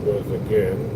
goes again.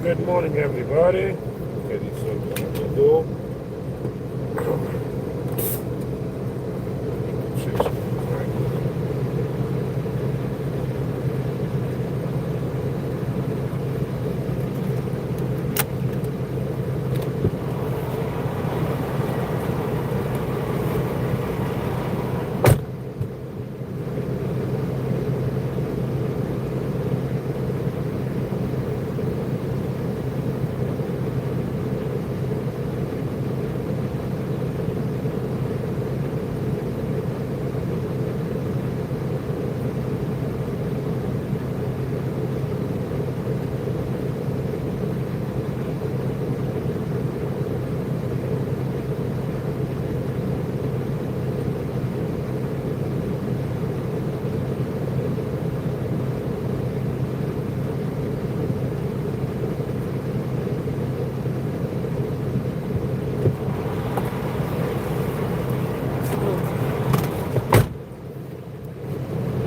Good morning, everybody. Getting something to do.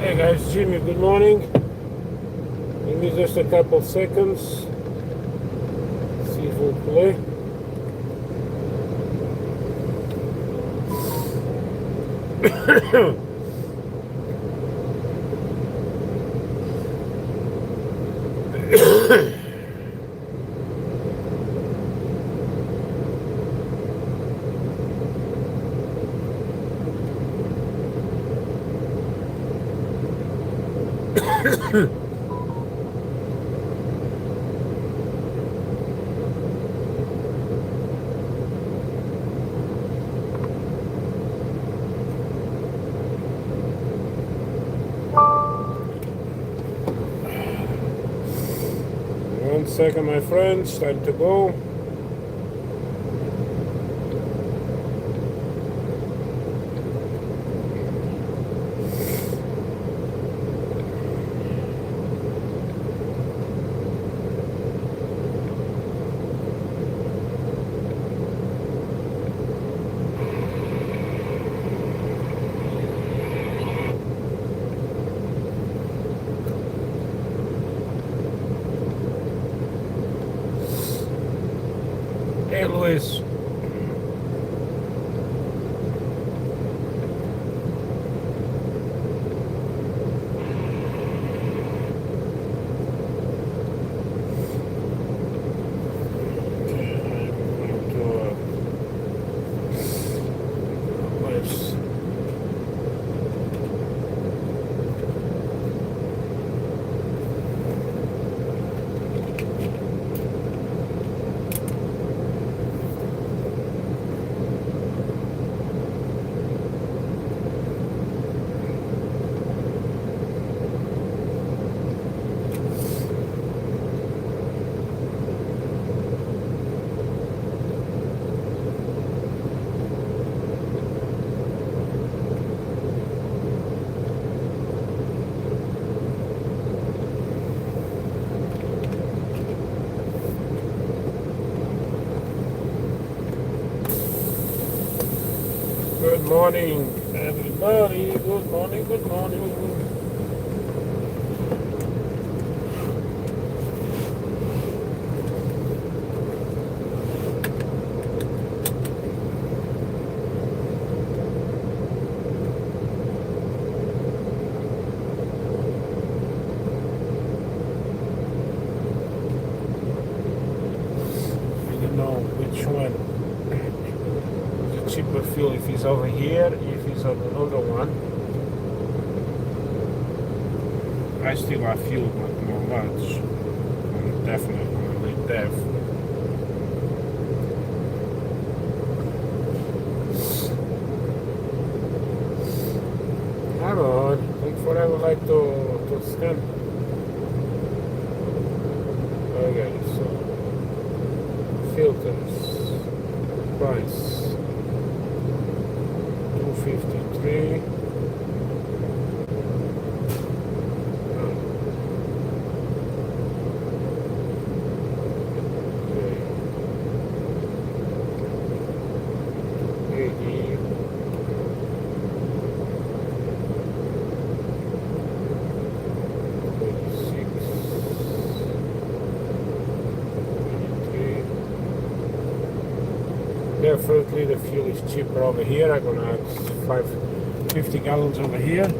Hey guys, Jimmy, good morning. Give me just a couple seconds. See if we'll play. One second, my friends, time to go. Hey, Luis. Good morning, everybody. Good morning, good morning. I don't know which one. Cheaper fuel if it's over here, if it's on another one. I still have fuel, but not much. I'm definitely gonna need DEF. Come on, take forever like to scan. Okay, so filters, price, 253. Definitely the fuel is cheaper over here. I'm gonna add 50 gallons over here.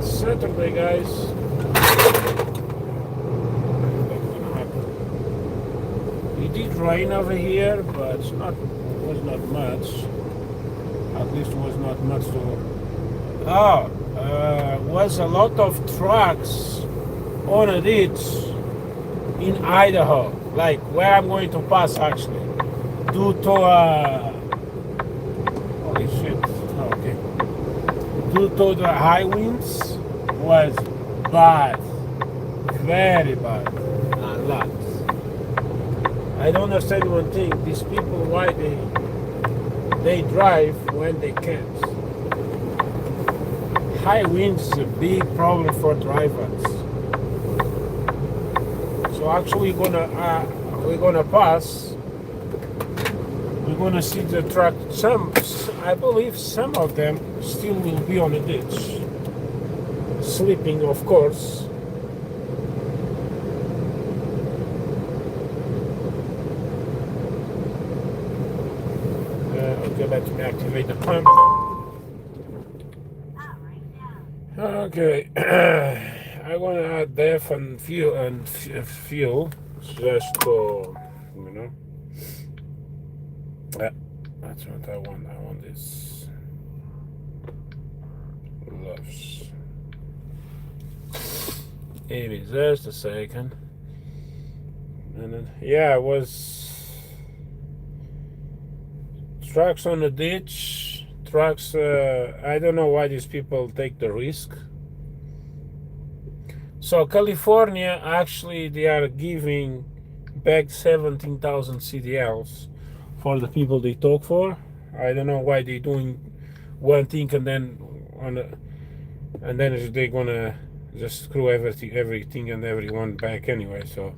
Saturday, guys. It did rain over here, but it was not much. At least was not much to. Was a lot of trucks on a ditch in Idaho, like where I'm going to pass actually, due to holy shit. Okay. Due to the high winds, was bad, very bad, a lot. I don't understand one thing. These people, why they drive when they can't. High winds is a big problem for drivers. So actually, we're gonna pass. We're gonna see the truck. I believe some of them still will be on the ditch, sleeping, of course. Let me activate the pump. Okay, I want to add DEF and fuel just to, that's what I want. I want this gloves. Maybe just a second. And then, yeah, it was. Trucks on the ditch, trucks, I don't know why these people take the risk. So California, actually, they are giving back 17,000 CDLs for the people they talk for. I don't know why they're doing one thing and then they're gonna just screw everything and everyone back anyway. So.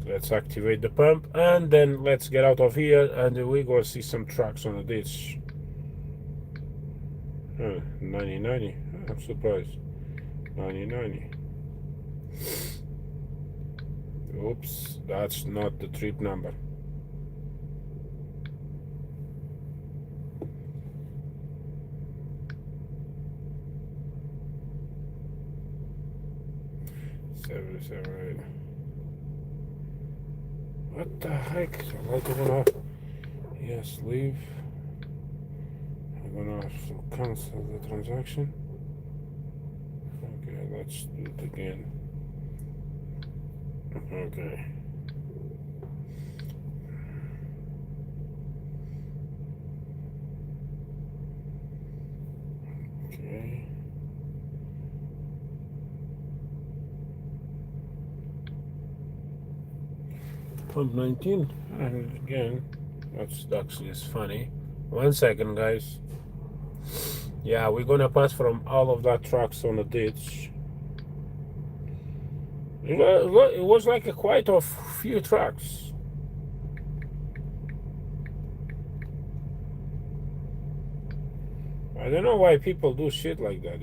Let's activate the pump and then let's get out of here and we go see some trucks on the ditch. 9090. I'm surprised. 9090. Oops, that's not the trip number. Seven. What the heck? Yes, leave. I'm gonna cancel the transaction. Okay, let's do it again. Okay. Okay. Pump 19. And again, that's actually is funny. 1 second, guys. Yeah, we're gonna pass from all of that trucks on the ditch. It was like quite a few trucks. I don't know why people do shit like that,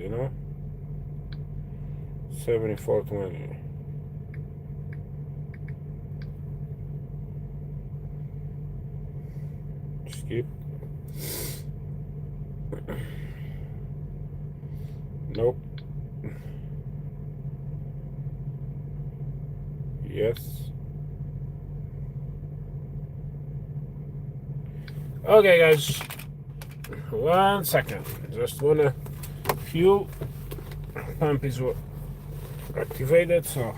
7420. Skip. Nope. Yes. Okay, guys. 1 second. Just wanna fuel pump is activated, so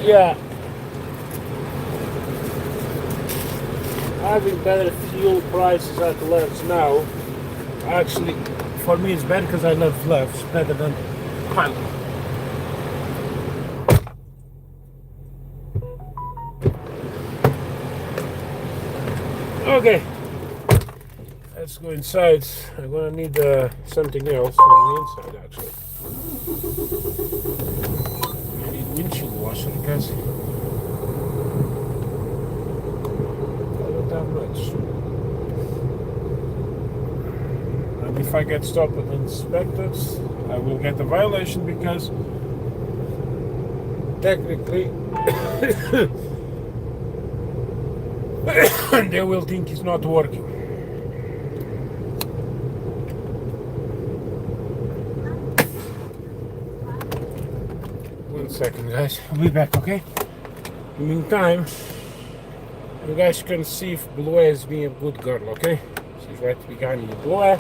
yeah, having better fuel prices at lefts now, actually, for me it's better because I love lefts better than pilot. Okay, let's go inside. I'm gonna need something else on the inside actually. I need windshield washer, I guess. that much. And if I get stopped and inspected, I will get a violation because technically they will think it's not working. One second, guys. I'll be back, okay? In the meantime, you guys can see if Blue is being a good girl, okay? She's right behind me. Blue.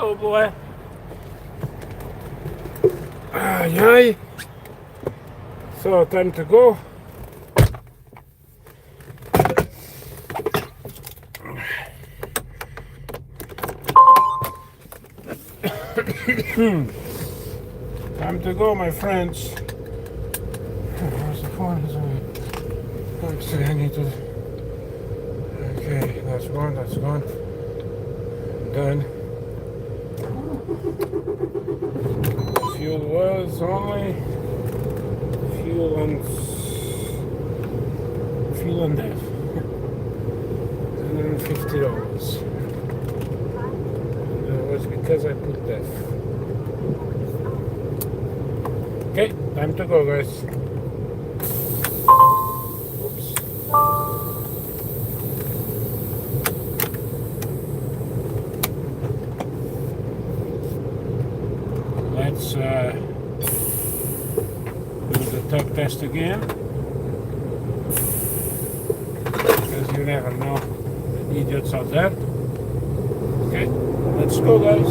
Oh boy. Ay, ay. So, time to go. Time to go, my friends. Where's the phone? Actually, I need to. Okay, that's gone. That's gone. Done. Fuel was only fuel and F. $150. And that was because I put F. Okay, time to go, guys. Oops. Let's do the tug test again, because you never know, the idiots out there. Okay, let's go, guys.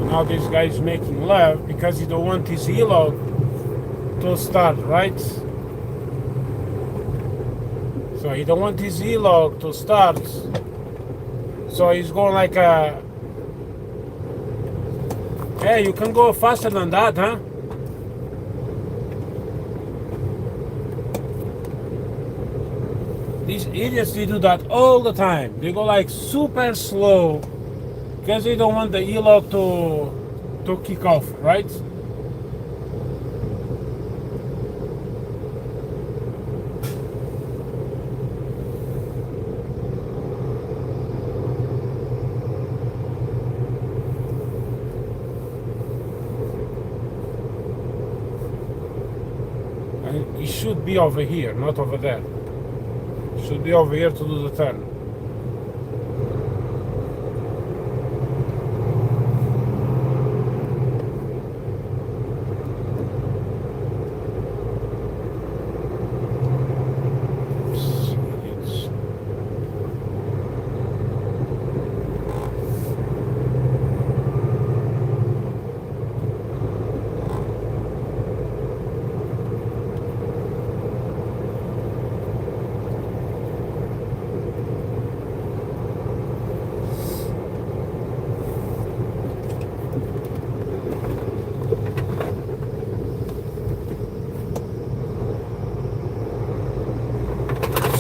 Now this guy is making love because he don't want his helo to start, right? So he don't want his helo to start. So he's going like a... Hey, you can go faster than that, huh? These idiots, they do that all the time. They go like super slow because they don't want the helo to kick off, right? And it should be over here, not over there. It should be over here to do the turn.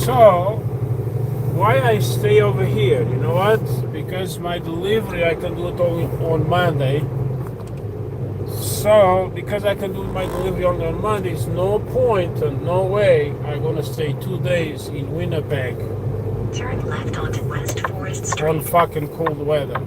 So, why I stay over here? You know what? Because my delivery, I can do it only on Monday. So, because I can do my delivery only on Monday, it's no point and no way I'm gonna stay 2 days in Winnipeg. Turn left onto West Forest Street. On fucking cold weather.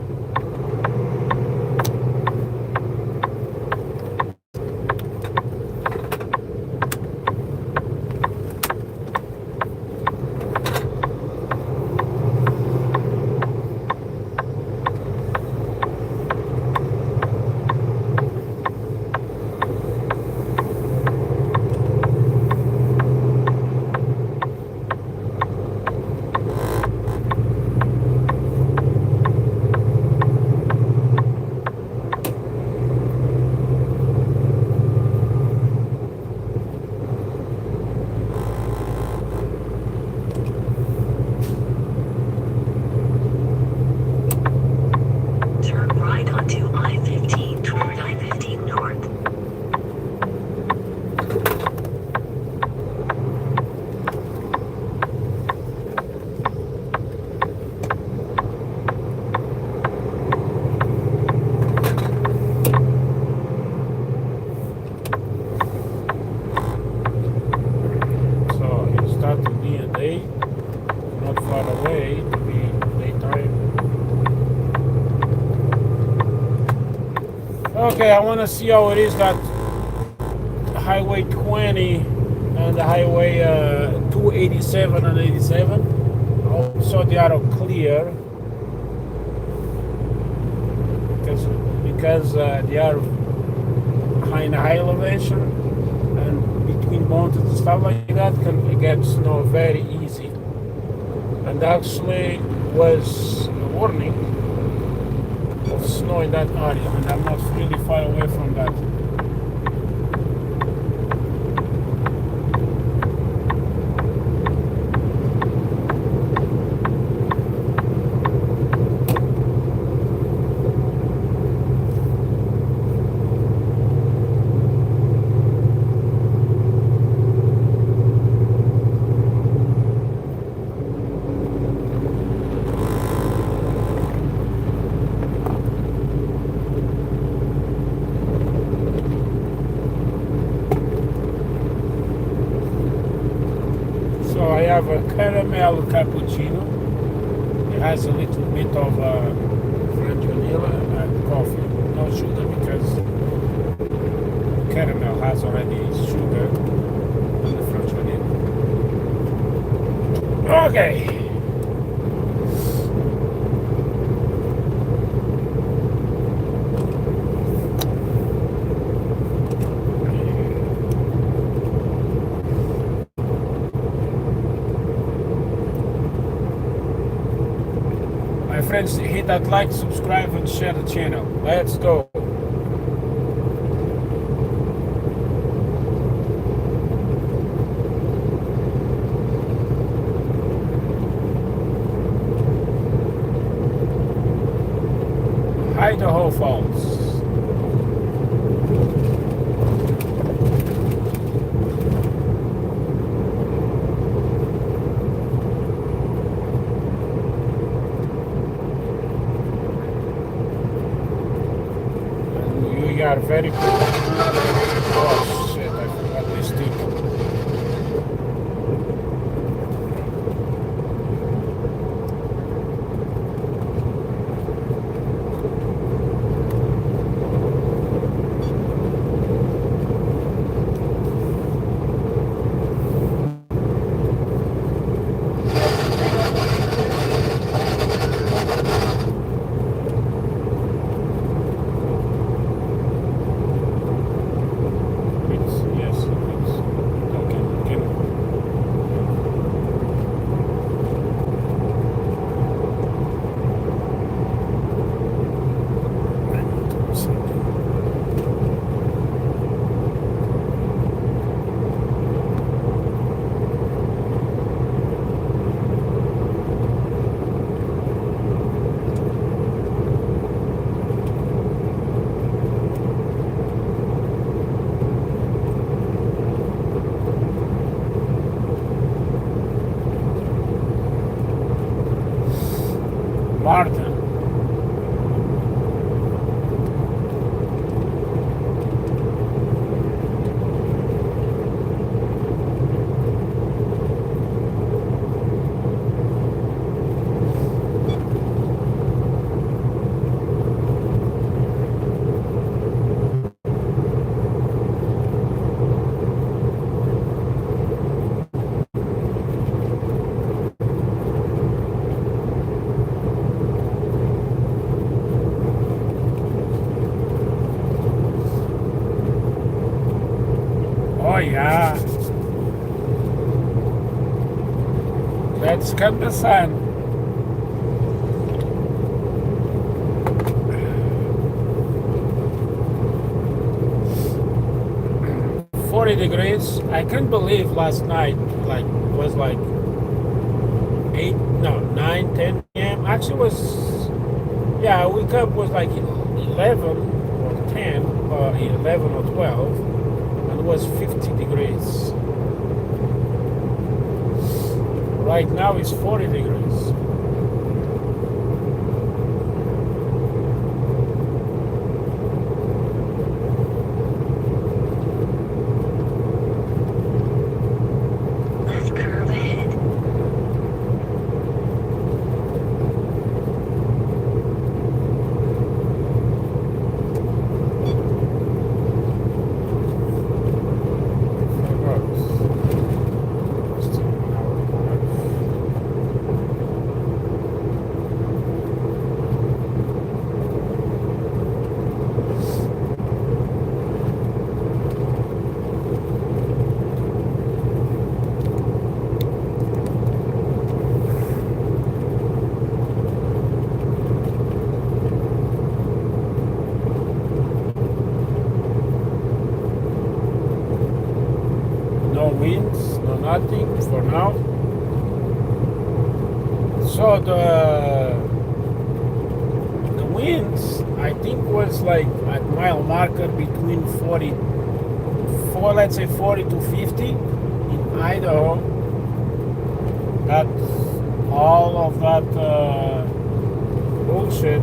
Not far away to be daytime. Okay, I want to see how it is that Highway 20 and the Highway 287 and 87. Also, they are clear because they are high in high elevation, and between mountains and stuff like that can get snow very easy. And actually was a warning of snow in that area, and I'm not really far away from that. So I have a caramel cappuccino. It has a little bit of French vanilla and coffee. No sugar because caramel has already sugar and the French vanilla. Okay. Friends, hit that like, subscribe, and share the channel. Let's go. Idaho Falls. Are very good. Oh shit, I forgot this stick. Martin. Oh yeah. Let's cut the sun. $40. I can't believe last night was like 9, 10 p.m. Actually was, yeah, I wake up was like 11 or 10 or 11 or 12, and it was 50 degrees. Right now it's 40 degrees. Left curve ahead. nothing for now. So the winds, I think, was like at mile marker between 44, let's say 40 to 50 in Idaho. That's all of that bullshit.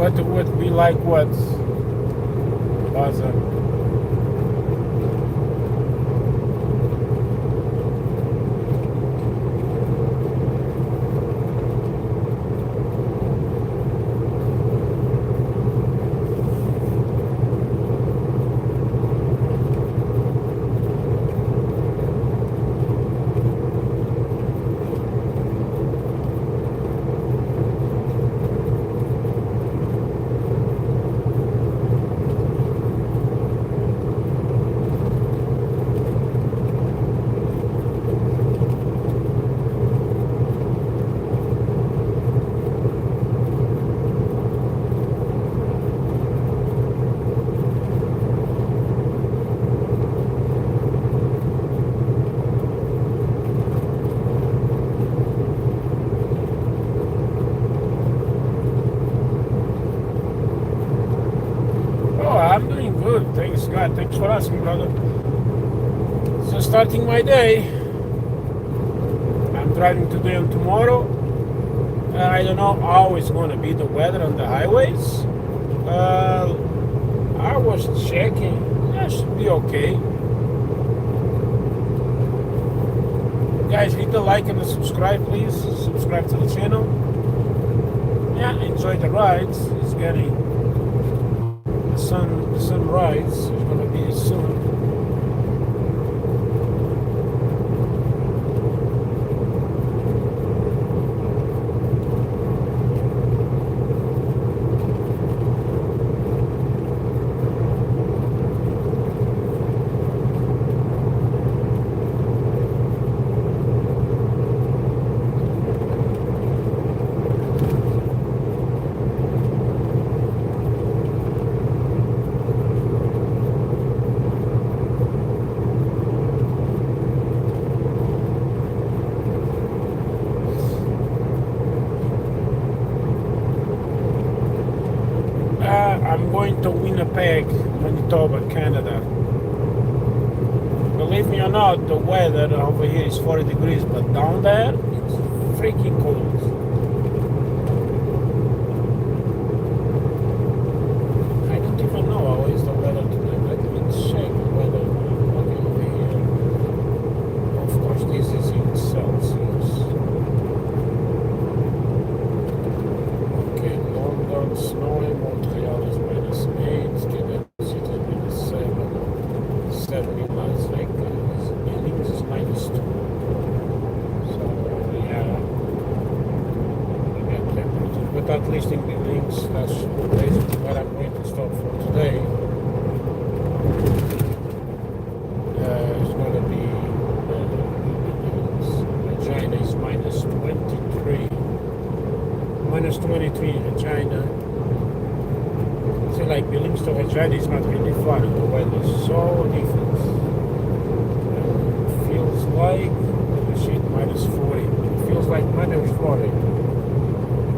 What would be like what? Awesome. I'm doing good, thanks God. Thanks for asking, brother. So starting my day, I'm driving today and tomorrow. I don't know how it's going to be the weather on the highways. I was checking, that should be okay. Guys, hit the like and the subscribe, please. Subscribe to the channel. Yeah, enjoy the rides. It's getting the sunrise is going to be soon. I'm going to Winnipeg, Manitoba, Canada. Believe me or not, the weather over here is 40 degrees, but down there, it's freaking cold. I don't even know how is the weather today. Let me check the weather over here. Of course, this is in Celsius. Okay, London, snowing, Montreal is -8, Quebec City is -7, 70 Las Vegas, Billings is -2. So, yeah, we got temperature, but at least in Billings, that's basically what I'm going to stop for today. It's going to be, Regina is -23. -23 in Regina. See, like Billings to Regina is not really far. The weather is so different. It feels like, shit, -40. It feels like -40.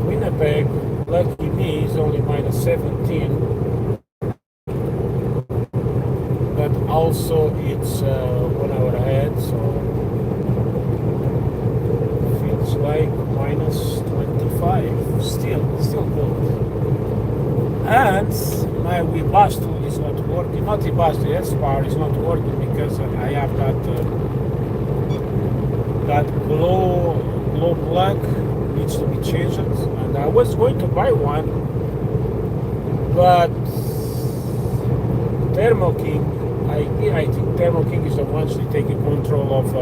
Winnipeg, lucky me, is only -17. But also it's 1 hour ahead, so still good. And my Webasto is not working. Not Webasto, S-Bar is not working because I have that glow plug needs to be changed. And I was going to buy one, but Thermo King, I think Thermo King is the ones that taking control of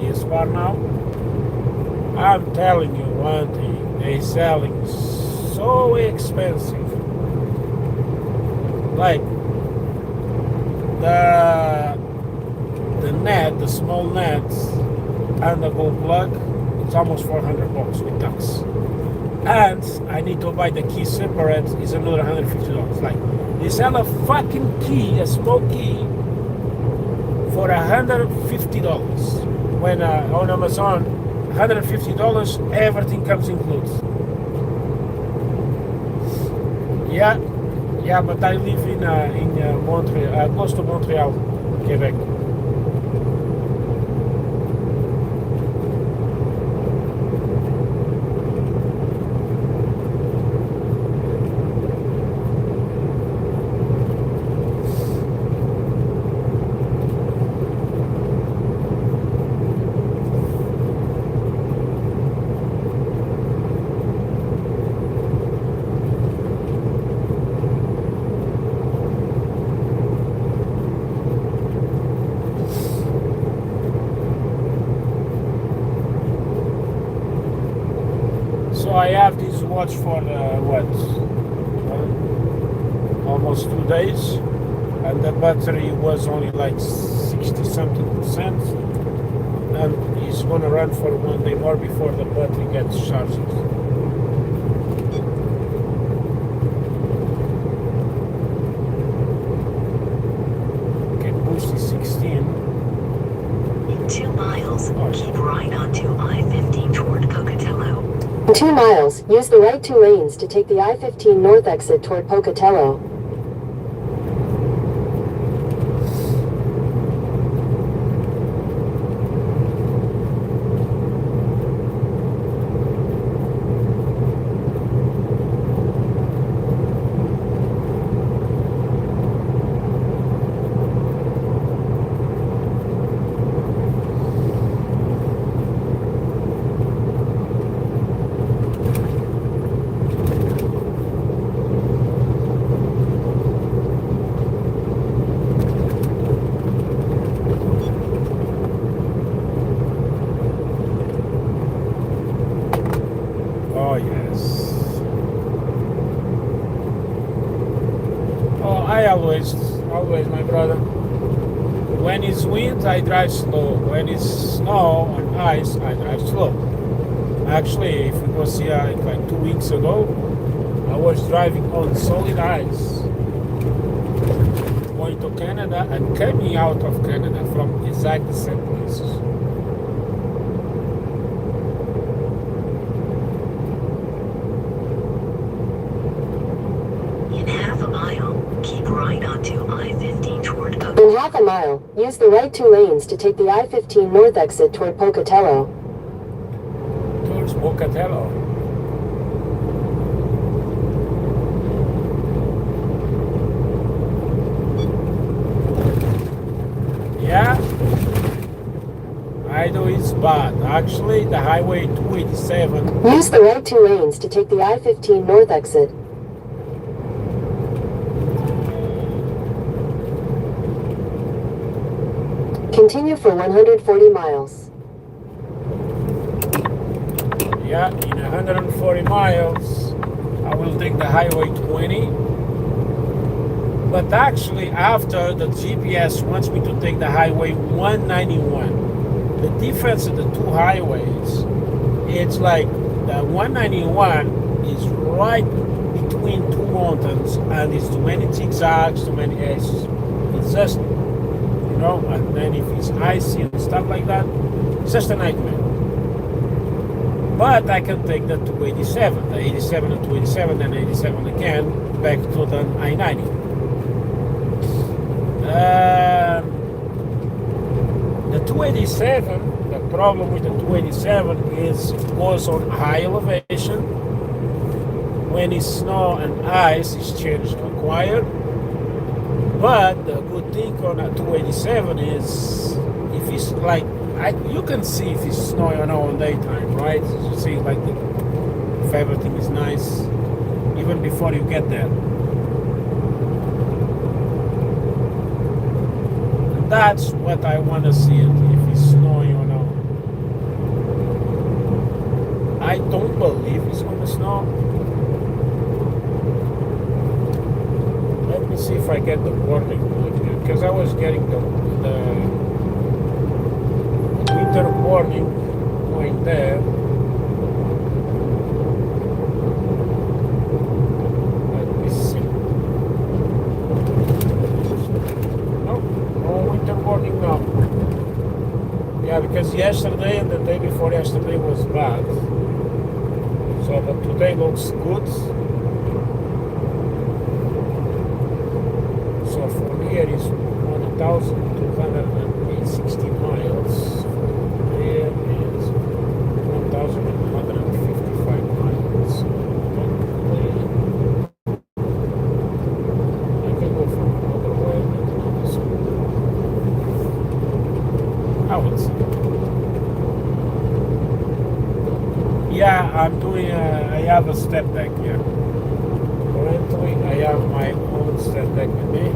S-Bar now. I'm telling you one thing, they're selling so expensive. Like the net, the small nets and the gold plug, it's almost $400 with tax. And I need to buy the key separate, is another $150. Like they sell a fucking key, a small key, for $150. When on Amazon, $150, everything comes included. Yeah, but I live in Montreal, close to Montreal, Quebec. So I have this watch for almost 2 days, and the battery was only like 60 something percent, and it's gonna run for 1 day more before the battery gets charged. Okay, boost is 16. In 2 miles, keep right onto I-15 toward Pocatello. In 2 miles, use the right 2 lanes to take the I-15 north exit toward Pocatello. Oh yes. Oh, I always, my brother. When it's wind, I drive slow. When it's snow and ice, I drive slow. Actually, if it was here like 2 weeks ago, I was driving on solid ice, going to Canada and coming out of Canada from exactly the same places. In half a mile, keep right onto I-15 toward In Pocatello. half a mile, use the right 2 lanes to take the I-15 north exit toward Pocatello. Towards Pocatello. Yeah, Idaho is bad. Actually, the highway 287. Use the right 2 lanes to take the I-15 north exit. Continue for 140 miles. Yeah, in 140 miles, I will take the highway 20. But actually, after the GPS wants me to take the highway 191. The difference of the two highways, it's like the 191 is right between two mountains, and it's too many zigzags, too many S's. It's just, and then if it's icy and stuff like that, it's just a nightmare. But I can take the 287, the 87 and 287, then 87 again, back to the I-90. The 287, the problem with the 287 is it goes on high elevation, when it's snow and ice, it's changed to quiet. But the good thing on a 287 is if it's like you can see if it's snowing or not on daytime, right? You see like if everything is nice even before you get there. And that's what I want to see, if it's snowing or not. I don't believe it's gonna snow. Let me see if I get the warning, because I was getting the winter warning going there. Let me see. No winter warning now. Yeah, because yesterday and the day before yesterday was bad. So, but today looks good. So from here is 1,260 miles. Here is 1,155 miles. I can go from another way, but not this one. I would say. Yeah, I'm doing. I have a step back here. Currently, I have my own step back with me.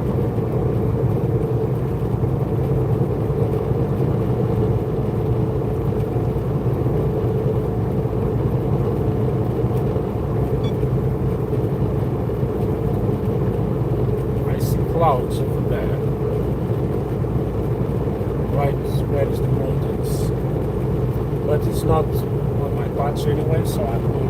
I see clouds over there. Right where is the mountains? But it's not on my patch anyway, so I'm good.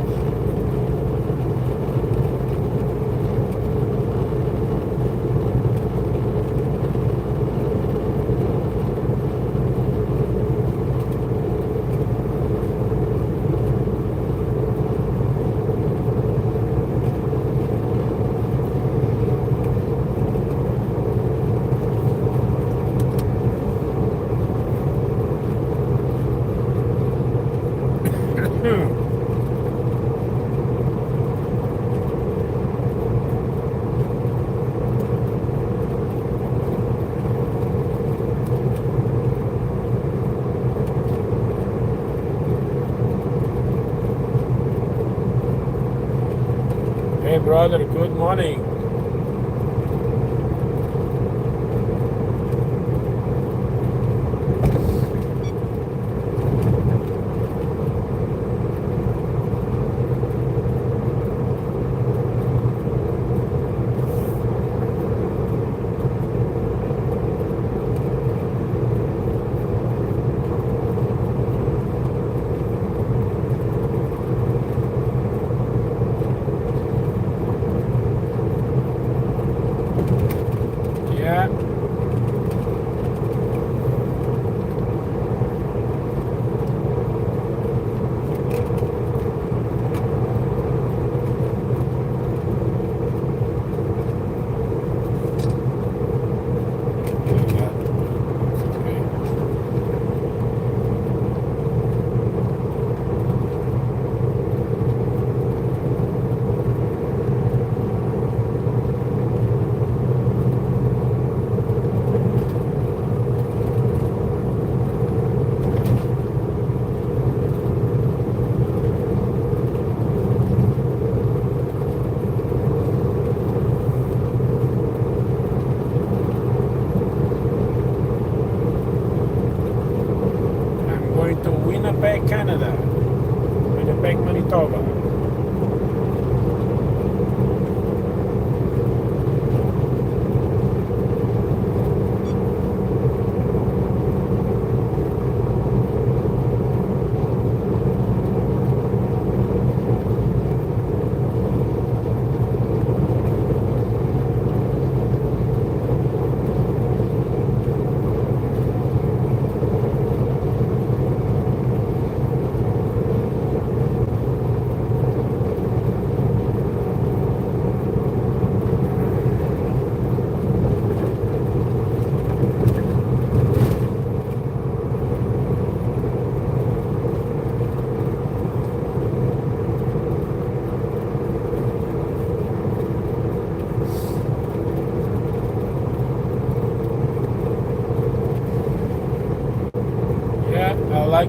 Hey brother, good morning.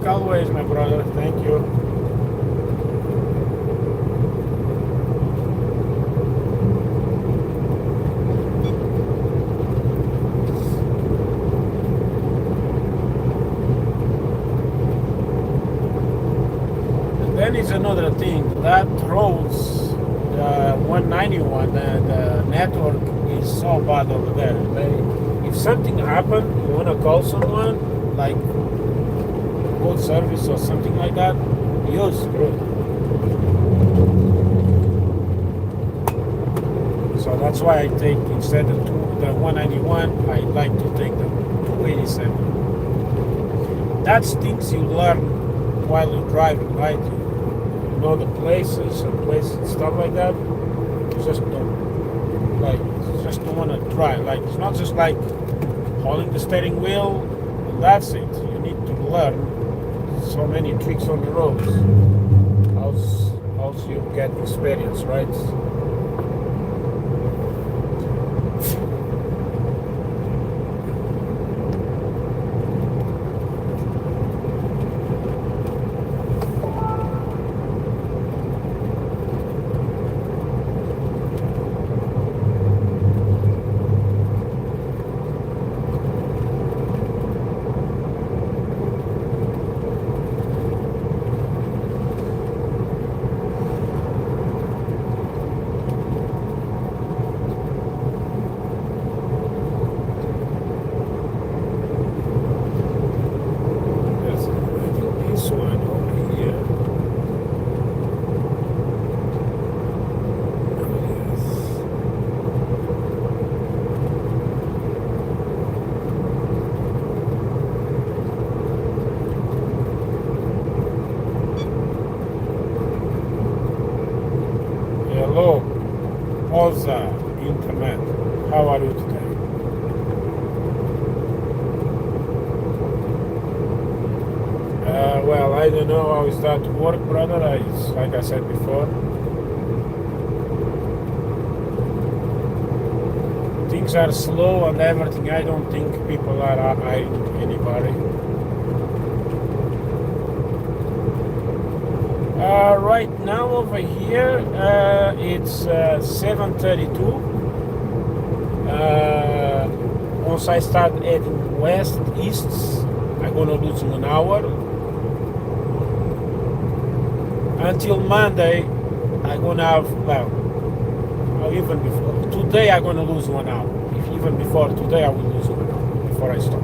always, my brother. Thank you. And then is another thing. That roads, the 191, the network is so bad over there. If something happened, you want to call someone, like road service or something like that, you're screwed. So that's why I take, instead of the 191, I like to take the 287. That's things you learn while you're driving, right? You know the places and stuff like that. You just don't want to drive. Like, it's not just like holding the steering wheel and that's it. You need to learn so many tricks on the roads. Else you get experience, right? Hello, Oza in command. How are you today? Well, I don't know how is that work, brother. It's like I said before. Things are slow and everything. I don't think people are hiring anybody. Right now over here, it's 7:32. Once I start heading west, east, I'm gonna lose 1 hour. Until Monday, I'm gonna have, well, or even before. Today I'm gonna lose 1 hour. If even before today, I will lose 1 hour before I stop.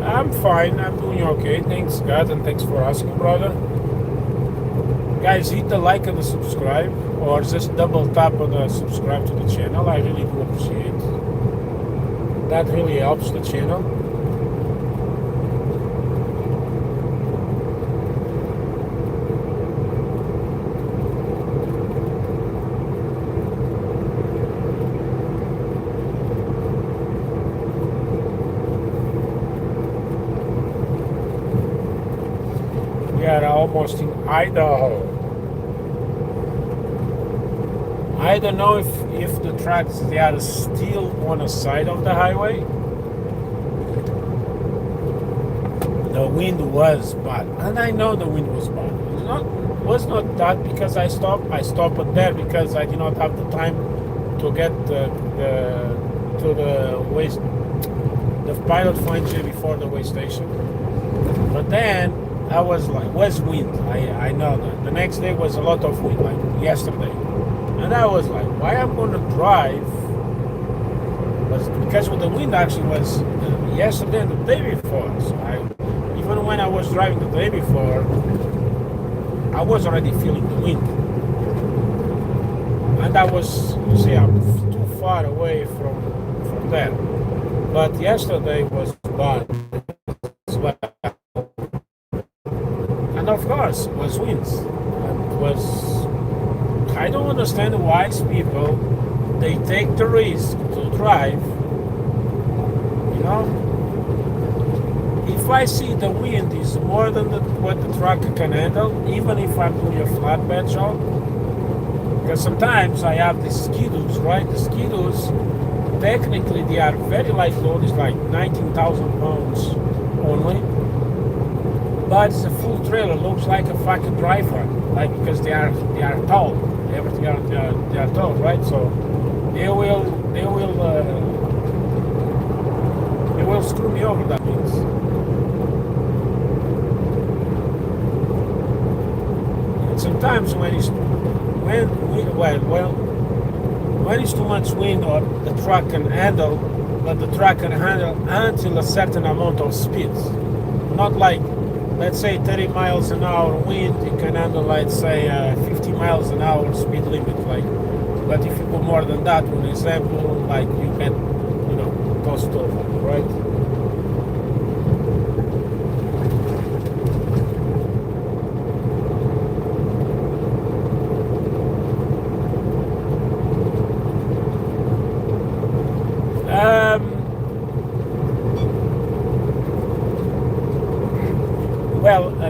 I'm fine, I'm doing okay. Thanks God and thanks for asking, brother. Guys, hit the like and the subscribe, or just double tap on the subscribe to the channel. I really do appreciate it. That really helps the channel. We are almost in Idaho. I don't know if the tracks, they are still on the side of the highway. The wind was bad, and I know the wind was bad. It was not that because I stopped. I stopped there because I did not have the time to get to the waste, the pilot find before the way station. But then I was like, where's wind? I know that. The next day was a lot of wind, like yesterday. And I was like, why I'm going to drive? But because the wind actually was yesterday and the day before. So even when I was driving the day before, I was already feeling the wind. And I was, you see, I'm too far away from there. but yesterday was bad as well. And of course, was winds. And was I don't understand why people they take the risk to drive. You know, if I see the wind is more than what the truck can handle, even if I'm doing a flatbed job, because sometimes I have the skidoos, right? The skidoos, technically they are very light load, it's like 19,000 pounds only, but it's a full trailer, looks like a fucking driver, like because they are tall, everything they are tall, right? So they will screw me over. That means. And sometimes when it's too much wind, or the truck can handle, but the truck can handle until a certain amount of speed. Not like, let's say 30 miles an hour wind, you can handle, let's say 50 miles an hour speed limit. Like, but if you go more than that, for example, like you get, tossed over, right?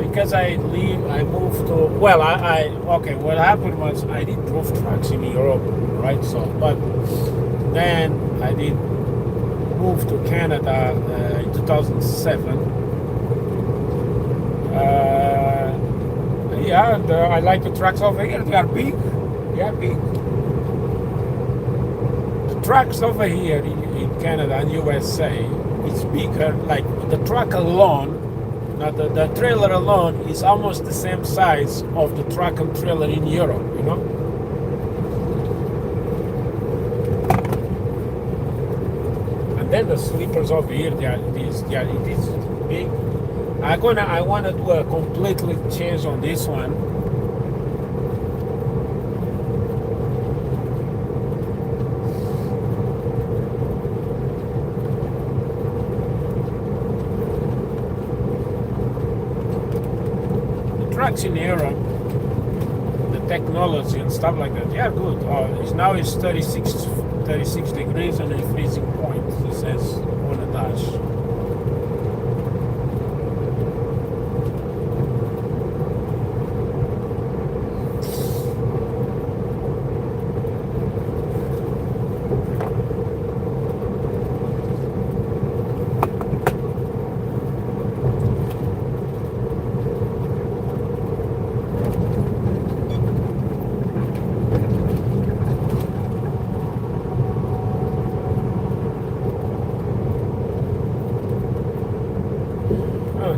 Because I moved to, okay, what happened was I did drove trucks in Europe, right? So, but then I did move to Canada in 2007. I like the trucks over here. They are big. Big. The trucks over here in Canada and USA, it's bigger. Like the truck alone. Now the trailer alone is almost the same size of the truck and trailer in Europe, And then the sleepers over here, it is big. I want to do a completely change on this one. Trucks in Europe, the technology and stuff like that, they are good. Now it's 36 degrees and a freezing point, it says on the dash.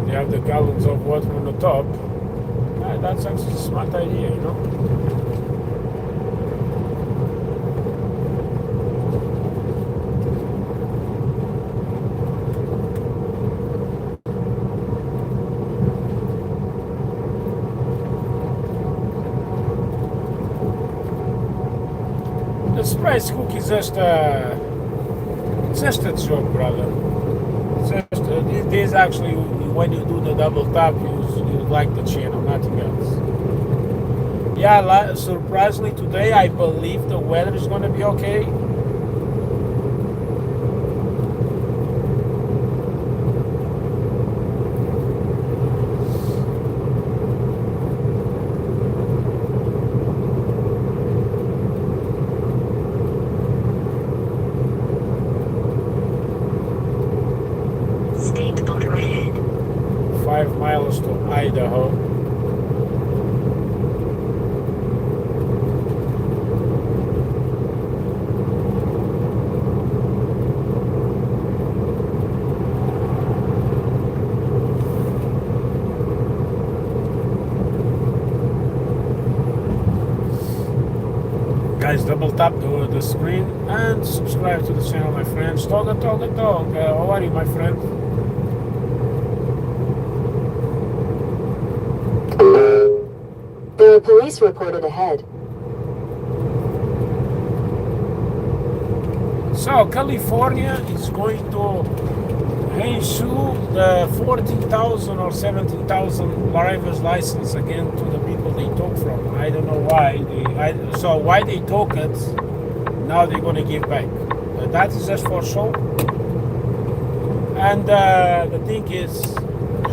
You have the gallons of water on the top. That's actually a smart idea, The spice cook is just a joke, brother. This actually, when you do the double tap, you like the channel, nothing else. Yeah, surprisingly today, I believe the weather is going to be okay. State border ahead. 5 miles to Idaho. Guys, double tap the screen and subscribe to the channel, my friends. Talk. How are you, my friend? There are police reported ahead. So California is going to issue the 14,000 or 17,000 driver's license again to the people they took from. I don't know why. So why they took it, now they're going to give back. That is just for show. And the thing is,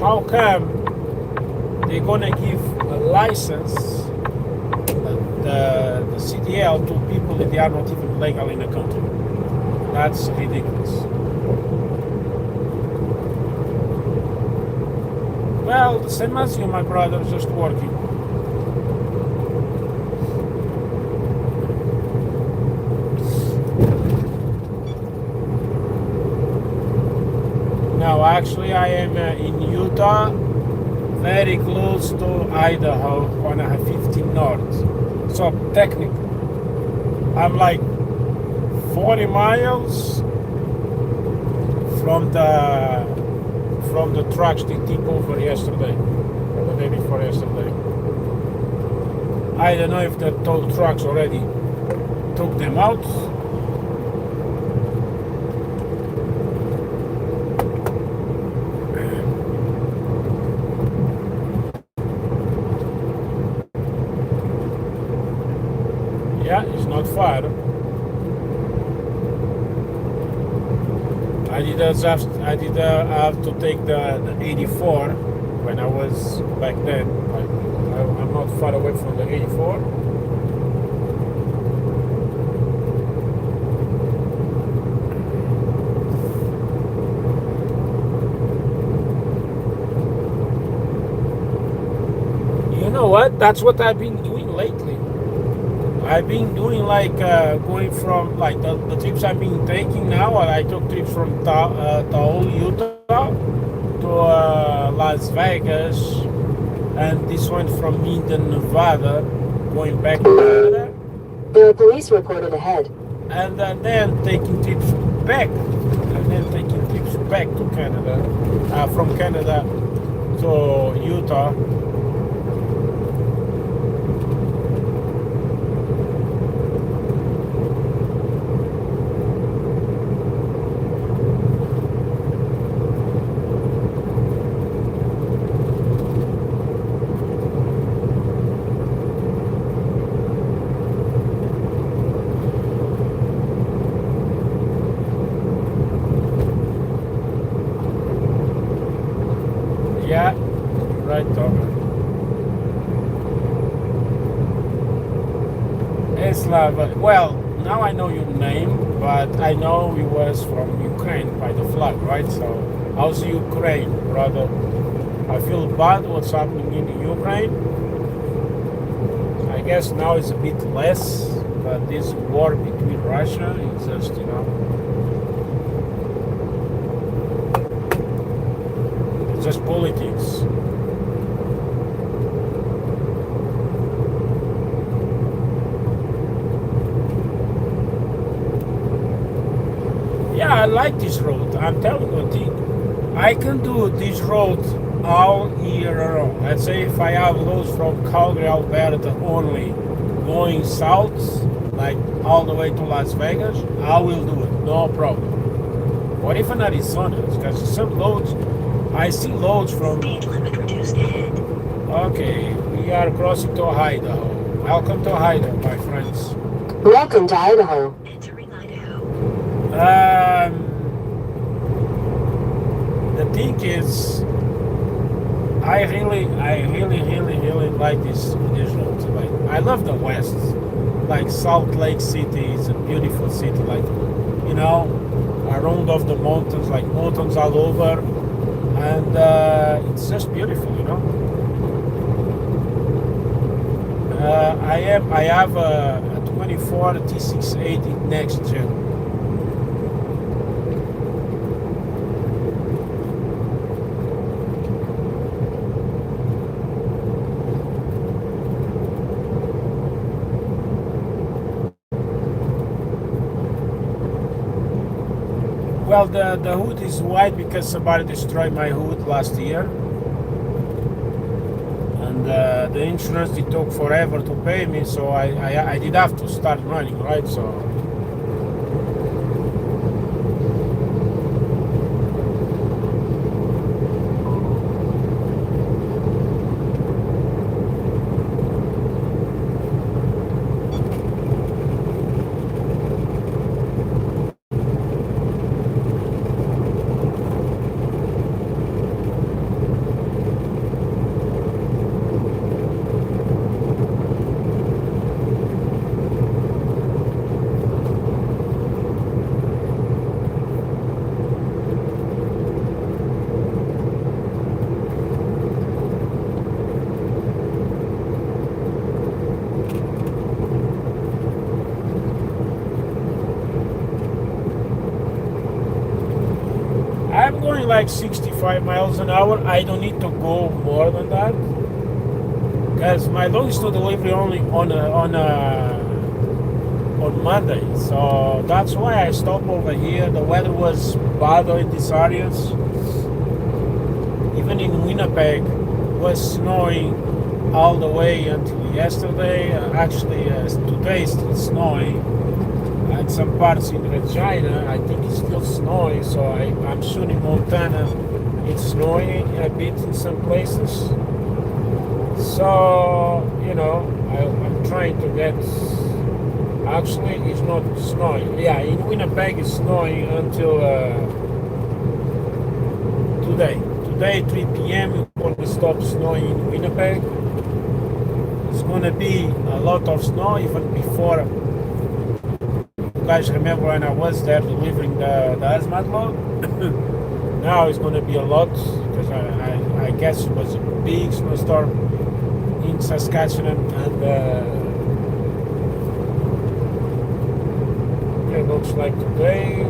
how come they're going to give a license, the CDL, to people that they are not even legal in the country? That's ridiculous. Well, the same as you, my brother, just working. No, actually I am in Utah, very close to Idaho on a 15 north. So technically, I'm like 40 miles from the trucks they took over yesterday, or the day before yesterday. I don't know if the tow trucks already took them out. Yeah, it's not far. I did have to take the 84 when I was back then. I'm not far away from the 84. You know what? That's what I've been doing lately. I've been doing like going from like the trips I've been taking now. I took trips from Tahoe, Utah to Las Vegas, and this one from Minden, Nevada, going back to Canada. There are police reported ahead. And then taking trips back, to Canada, from Canada to Utah. Yeah, right over. Well, now I know your name, but I know you was from Ukraine by the flag, right? So, how's Ukraine, brother? I feel bad what's happening in Ukraine. I guess now it's a bit less, but this war between Russia is just, it's just politics. Yeah, I like this road. I'm telling you a thing. I can do this road all year round. Let's say if I have loads from Calgary, Alberta only going south, like all the way to Las Vegas, I will do it, no problem. Or even Arizona, because some loads, I see loads from... Speed limit reduced ahead. Okay, we are crossing to Idaho. Welcome to Idaho, my friends. Welcome to Idaho. Entering Idaho. The thing is, I really like this road. Like, I love the West. Like Salt Lake City is a beautiful city. Like, around of the mountains, like mountains all over, and it's just beautiful. I have a 24 T680 next gen. Well, the hood is white because somebody destroyed my hood last year. And the insurance, it took forever to pay me, so I did have to start running, right? So like 65 miles an hour. I don't need to go more than that because my dog is to delivery only on Monday. So that's why I stopped over here. The weather was bad in these areas. Even in Winnipeg was snowing all the way until yesterday. Actually, today is still snowing. At some parts in Regina, I think it's still snowing. So I'm sure in Montana it's snowing a bit in some places. So, you know, I'm trying to get... Actually, it's not snowing. Yeah, in Winnipeg it's snowing until today. Today, 3 p.m. it will stop snowing in Winnipeg. It's gonna be a lot of snow even before. You guys remember when I was there delivering the hazmat load? Now it's gonna be a lot because I guess it was a big snowstorm in Saskatchewan and it looks like today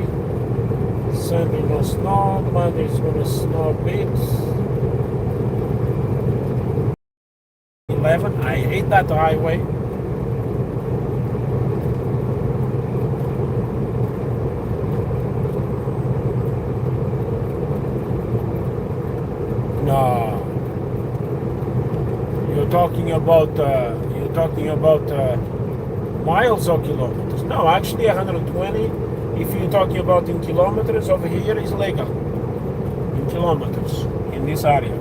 Sunday no snow, Monday is gonna snow a bit. 11, I hate that highway. No, you're talking about miles or kilometers? No, actually 120. If you're talking about in kilometers, over here is legal in kilometers in this area.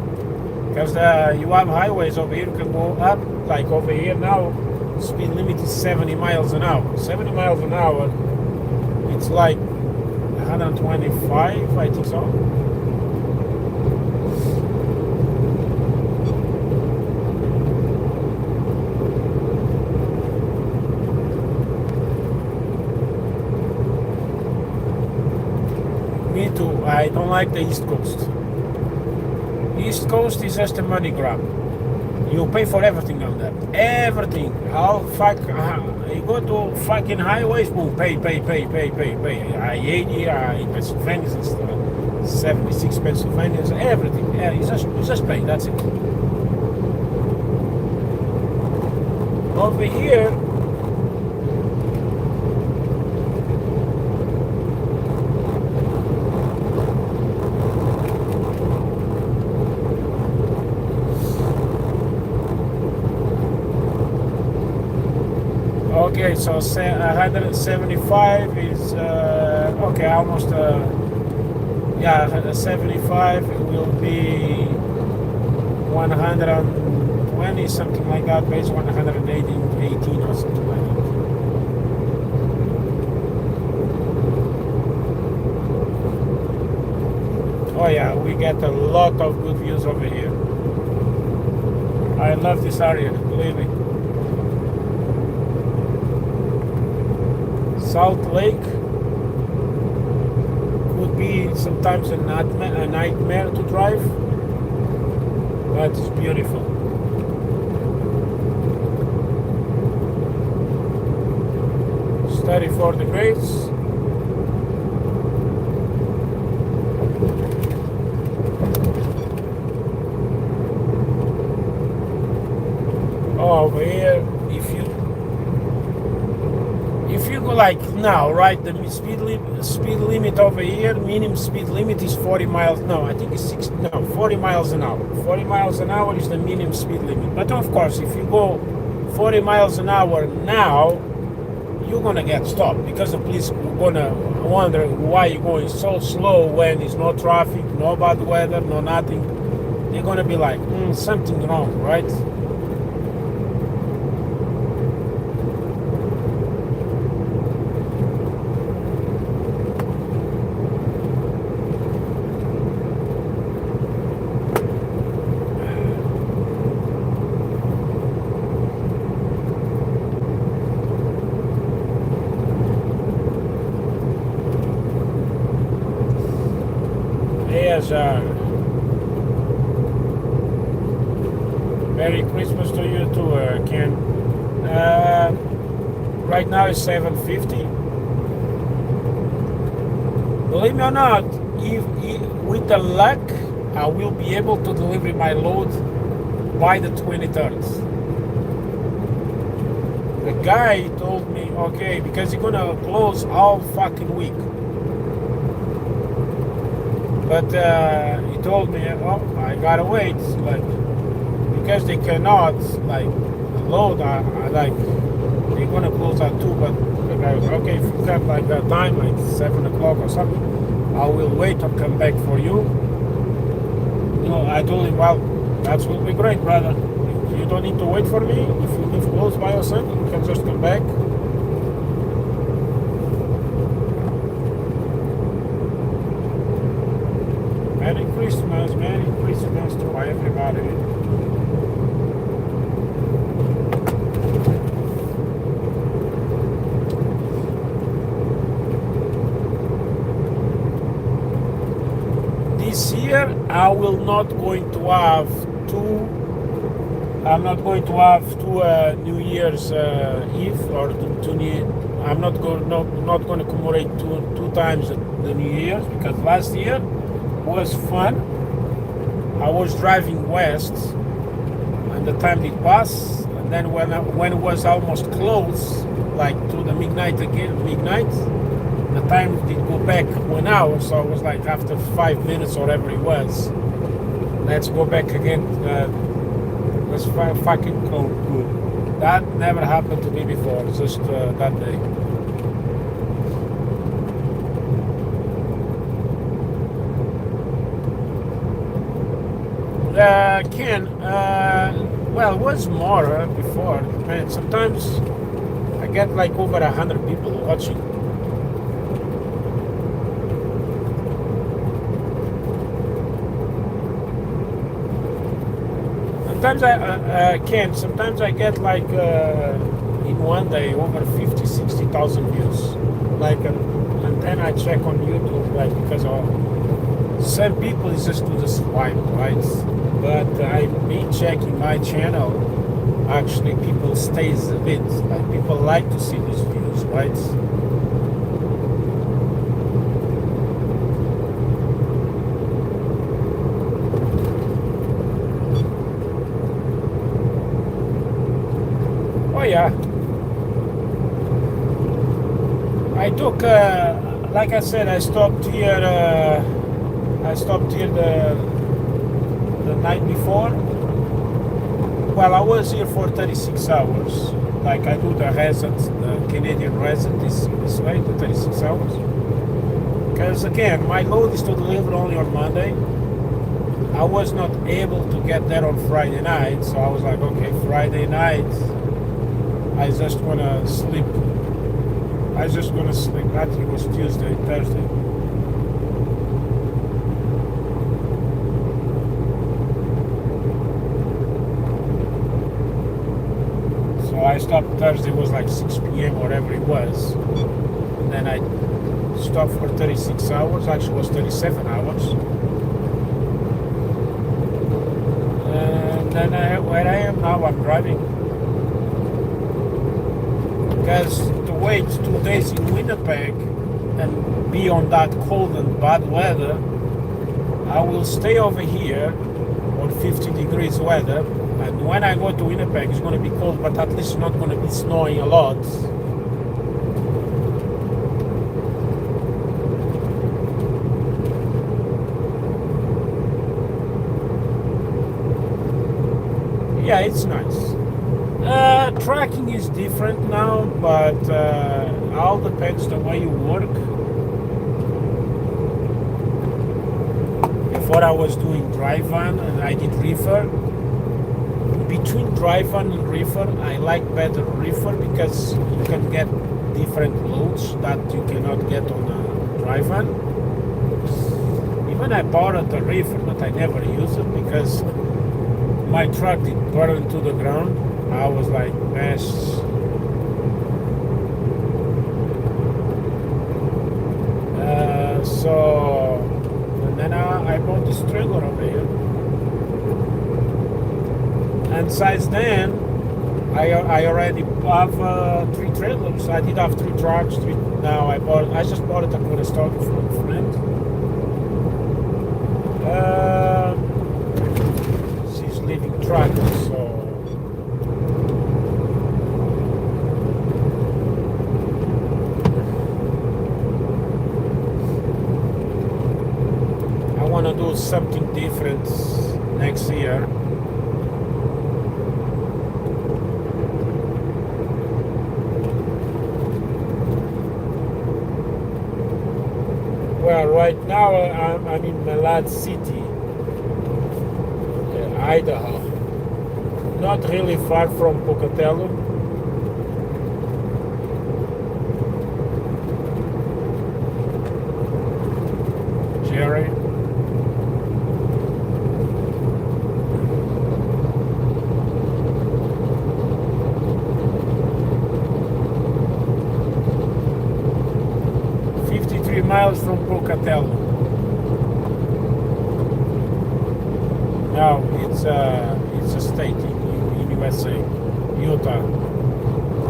Because you have highways over here, you can go up, like over here now, speed limit is 70 miles an hour. 70 miles an hour, it's like 125, I think so. Me too, I don't like the East Coast. East Coast is just a money grab. You pay for everything on that. Everything. You go to fucking highways, boom, pay. I-80, in Pennsylvania, 76 Pennsylvania, everything. Yeah, you just pay, that's it. Over here, okay, so 175 is okay, almost yeah, 75 will be 120, something like that, base 118 or something like that. Oh yeah, we get a lot of good views over here. I love this area, believe me. Salt Lake would be sometimes a nightmare to drive, but it's beautiful. It's 34 degrees. Oh, over here, if you go like now, right, the speed limit over here, minimum speed limit is 40 miles. No, I think it's 40 miles an hour. 40 miles an hour is the minimum speed limit. But of course, if you go 40 miles an hour now, you're gonna get stopped because the police are gonna wonder why you're going so slow when there's no traffic, no bad weather, no nothing. They're gonna be like, something wrong, right? Merry Christmas to you too, Ken. Right now it's 7:50. Believe me or not, with the luck, I will be able to deliver my load by the 23rd. The guy told me, okay, because he's gonna close all fucking week. But he told me, oh, I gotta wait, like, because they cannot, like, load, like, they're gonna close at 2, but the guy was, okay, if you have like that time, like 7 o'clock or something, I will wait and come back for you. You know, I told him, well, that will be great, brother. You don't need to wait for me. If you live close by or something, you can just come back. Merry Christmas to everybody. This year I will not going to have two. I'm not going to have two New Year's Eve or two New. I'm not going to commemorate two times the New Year, because last year was fun. I was driving west, and the time did pass. And then when it was almost close, like to the midnight, the time did go back 1 hour. So I was like, after 5 minutes or whatever it was, let's go back again. It was fucking cold. Good. That never happened to me before. Just that day. Ken, well, it was more before. Man, sometimes I get like over 100 people watching. Sometimes sometimes I get like in one day over 50, 60,000 views. Like, and then I check on YouTube, like, because some people is just do the swipe, right? But I've been checking my channel. Actually, people stays a bit. Like, people like to see these views, right? Oh yeah. I took, like I said, I stopped here the night before. Well, I was here for 36 hours. Like, I do the Canadian resident this way, the 36 hours. Because again, my load is to deliver only on Monday. I was not able to get there on Friday night, so I was like, okay, Friday night, I just wanna sleep. I think it was Tuesday, Thursday. So I stopped Thursday, was like 6 p.m. whatever it was. And then I stopped for 36 hours, actually it was 37 hours. And then where I am now, I'm driving. Because to wait 2 days in Winnipeg and be on that cold and bad weather, I will stay over here on 50 degrees weather, and when I go to Winnipeg it's going to be cold, but at least it's not going to be snowing a lot. Yeah, it's nice. Tracking is different now, but all depends the way you work. Before I was doing dry van and I did Reefer. Between dry van and Reefer, I like better Reefer because you can get different loads that you cannot get on a dry van. Even I bought a Reefer, but I never use it because my truck did burn to the ground. I was like, mess. And then I bought this trailer over here. And since then, I already have 3 trailers. I did have 3 trucks. Now I just bought it. I'm gonna start from a friend. She's leaving track, so I want to do something different next year. Well, right now I'm in Landstar City, Idaho. Not really far from Pocatello. Jerry. Miles from Pocatello. Now it's a state in USA, Utah,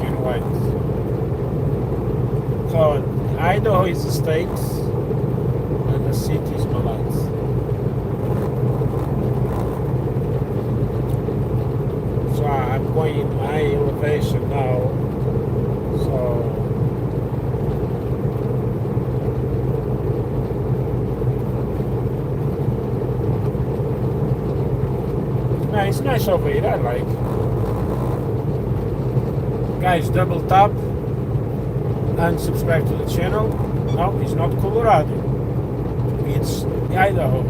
in white. So Idaho is a state, and the city is Malats. So I'm going in my elevation now. So. It's nice over here, I like. Guys, double tap and subscribe to the channel. No, it's not Colorado. It's Idaho.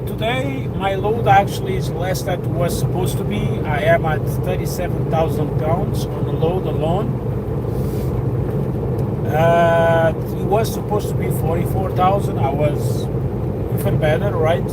Today my load actually is less than it was supposed to be. I am at 37,000 pounds on the load alone. It was supposed to be 44,000. I was even better, right?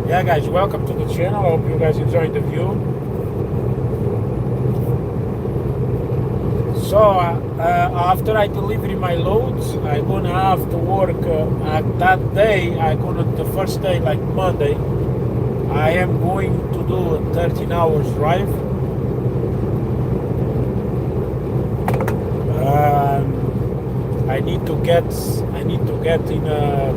Yeah, guys, welcome to the channel. I hope you guys enjoyed the view. So after I deliver my loads, I'm gonna have to work at that day. The first day, like Monday, I am going to do a 13 hours drive. I need to get in a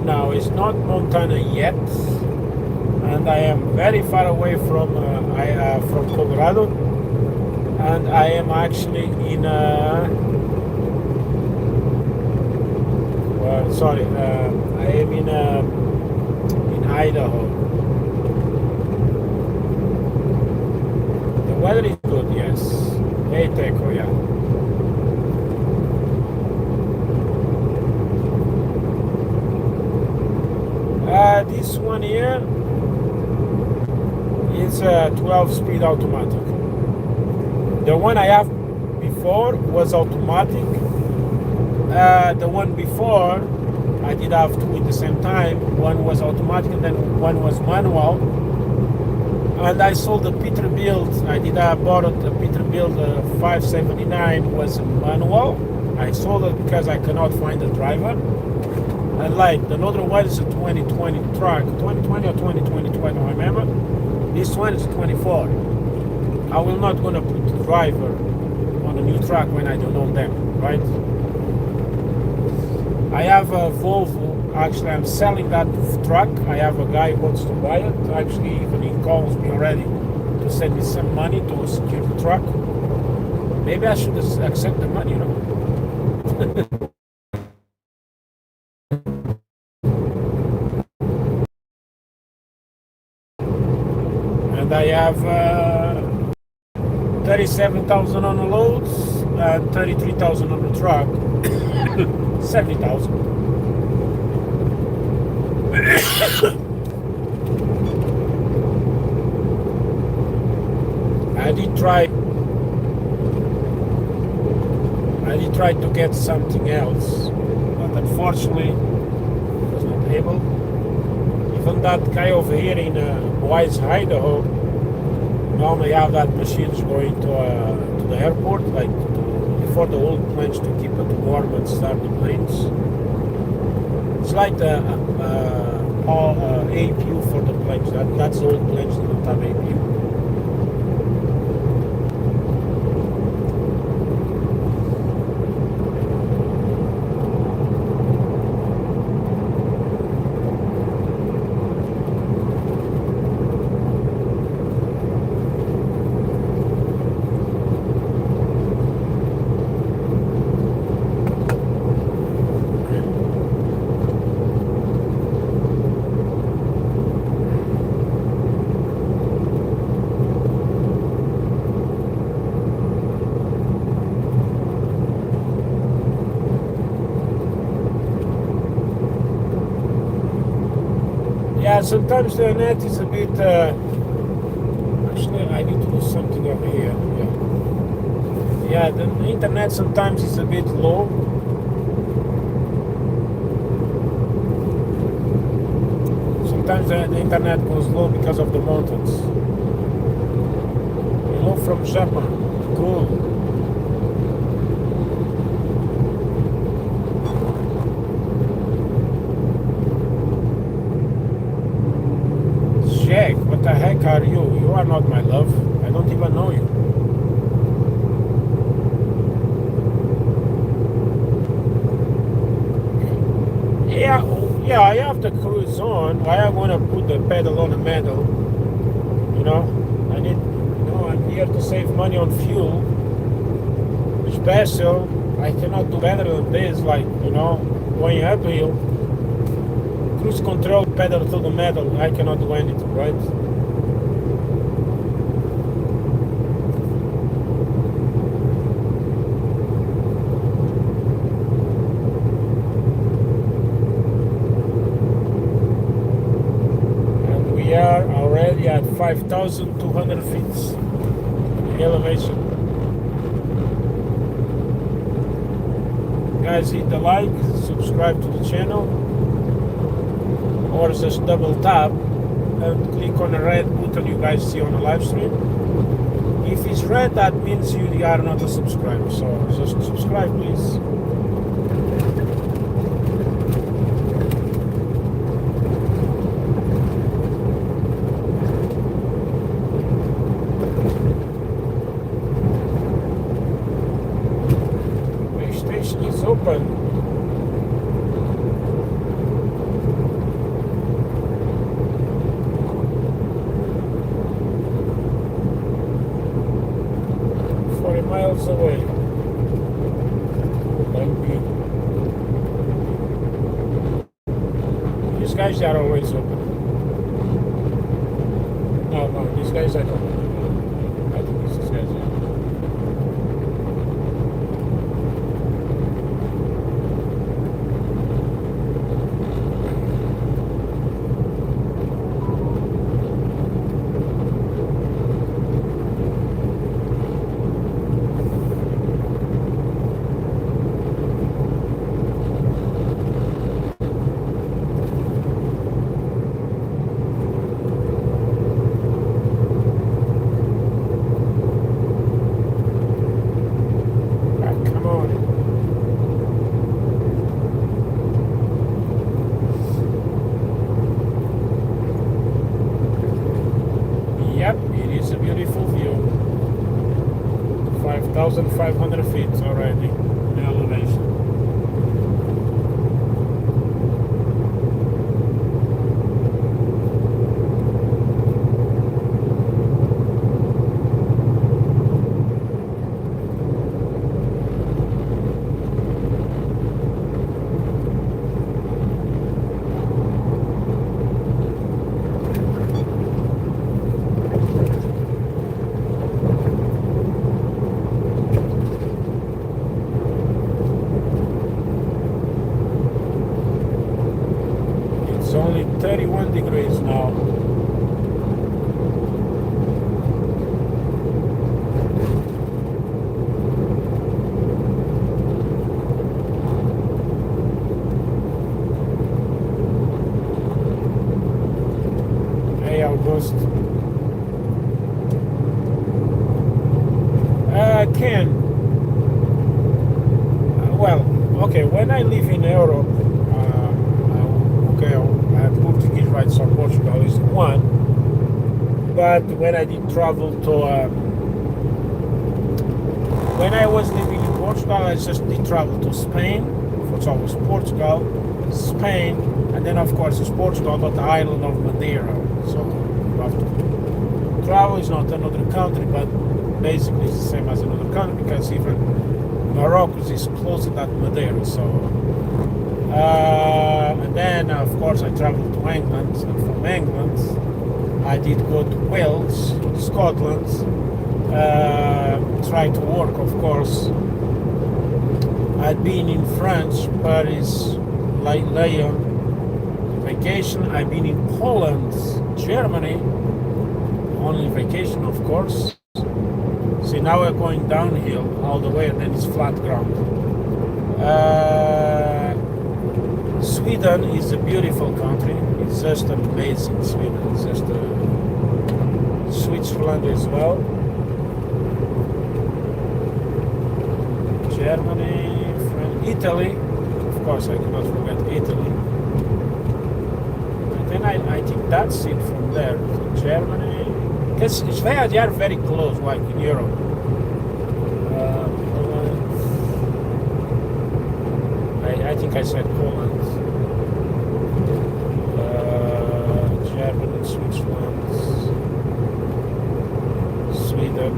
now it's not Montana yet, and I am very far away from Colorado, and I am actually in I am in Idaho. The weather is good, yes. Hey, Teco, yeah. This one here is a 12-speed automatic. The one I have before was automatic. The one before I did have two at the same time. One was automatic and then one was manual. And I sold the Peterbilt. I bought the Peterbilt 579 was manual. I sold it because I cannot find a driver. And like another one is a 2020 truck, 2020 or 2022, I don't remember. This one is 24. I will not gonna put the driver on a new truck when I don't know them, right? I have a Volvo. Actually, I'm selling that truck. I have a guy who wants to buy it. Actually, even he calls me already to send me some money to secure the truck. Maybe I should accept the money, you know. And I have 37,000 on the loads and 33,000 on the truck. 70,000. I did try to get something else, but unfortunately was not able. Even that guy over here in Wise, Idaho, normally have that machines going to the airport, like before the old planes, to keep it warm and start the planes. It's like the APU for the planes. That's old planes that don't have APU. Yeah, sometimes the net is a bit. Actually, I need to do something over here. Yeah, the internet sometimes is a bit low. Sometimes the internet goes low because of the mountains. Hello from Japan. Cool. Jack, what the heck are you? You are not my love. I don't even know you. Yeah, I have the cruise on. Why I want to put the pedal on the metal? You know, I'm here to save money on fuel. Special, I cannot do better than this, like, going uphill. Cruise control, pedal to the metal, I cannot do anything, right? And we are already at 5,200 feet elevation. Guys, hit the like, subscribe to the channel, or just double tap and click on the red button you guys see on the live stream. If it's red, that means you are not a subscriber, so just subscribe, please. The station is open. Miles away. These guys are always open. No, these guys I don't know. I think these guys are. Yep, it is a beautiful view. 5,500 feet already in elevation. 31 degrees now. Hey, August. Ken. Well, okay, when I live in Europe, okay, Portuguese rights on Portugal is one, but when I did travel to, when I was living in Portugal, I just did travel to Spain, so it was Portugal, Spain, and then of course it's Portugal, but the island of Madeira, so you have to travel. It's not another country, but basically it's the same as another country, because even Morocco is close to that Madeira, so and then of course I traveled to England, and from England I did go to Wales, Scotland, try to work, of course. I'd been in France, Paris, Lyon, vacation. I've been in Poland, Germany, only vacation, of course. See, now we're going downhill all the way, and then it's flat ground. Sweden is a beautiful country. It's just amazing. Sweden. It's just Switzerland as well. Germany, France, Italy. Of course, I cannot forget Italy. And then I think that's it from there. So Germany. Because they are very close, like in Europe. Poland. I think I said Poland. Germany, Switzerland, Sweden.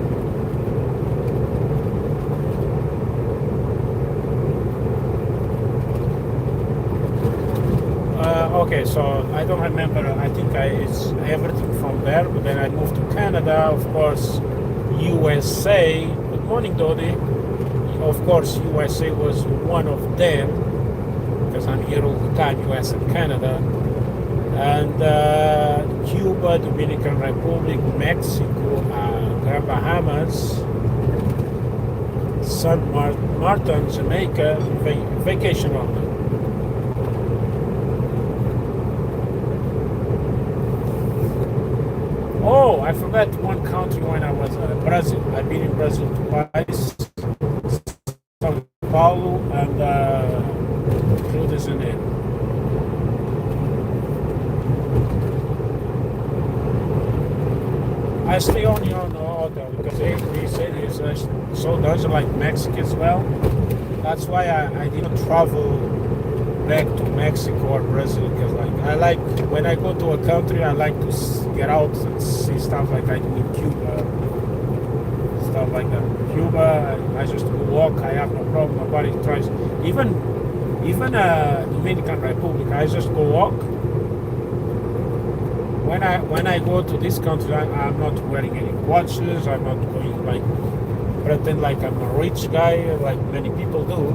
Okay, so I don't remember. I think it's everything from there. But then I moved to Canada, of course, USA. Good morning, Dodi. Of course, USA was one of them, because I'm here all the time, US and Canada. And Cuba, Dominican Republic, Mexico, Grand Bahamas, St. Martin, Jamaica, vacation only. Oh, I forgot one country when I was Brazil. I've been in Brazil twice, São Paulo and Rio de Janeiro. I stay only on the hotel because they say it's so does like Mexico as well. That's why I didn't travel back to Mexico or Brazil, because I like when I go to a country, I like to get out and see stuff like I do in Cuba, stuff like that. Cuba, I just walk. I have no problem. Nobody tries. Even Dominican Republic, I just go walk. When I go to this country, I'm not wearing any watches. I'm not going like pretend like I'm a rich guy like many people do.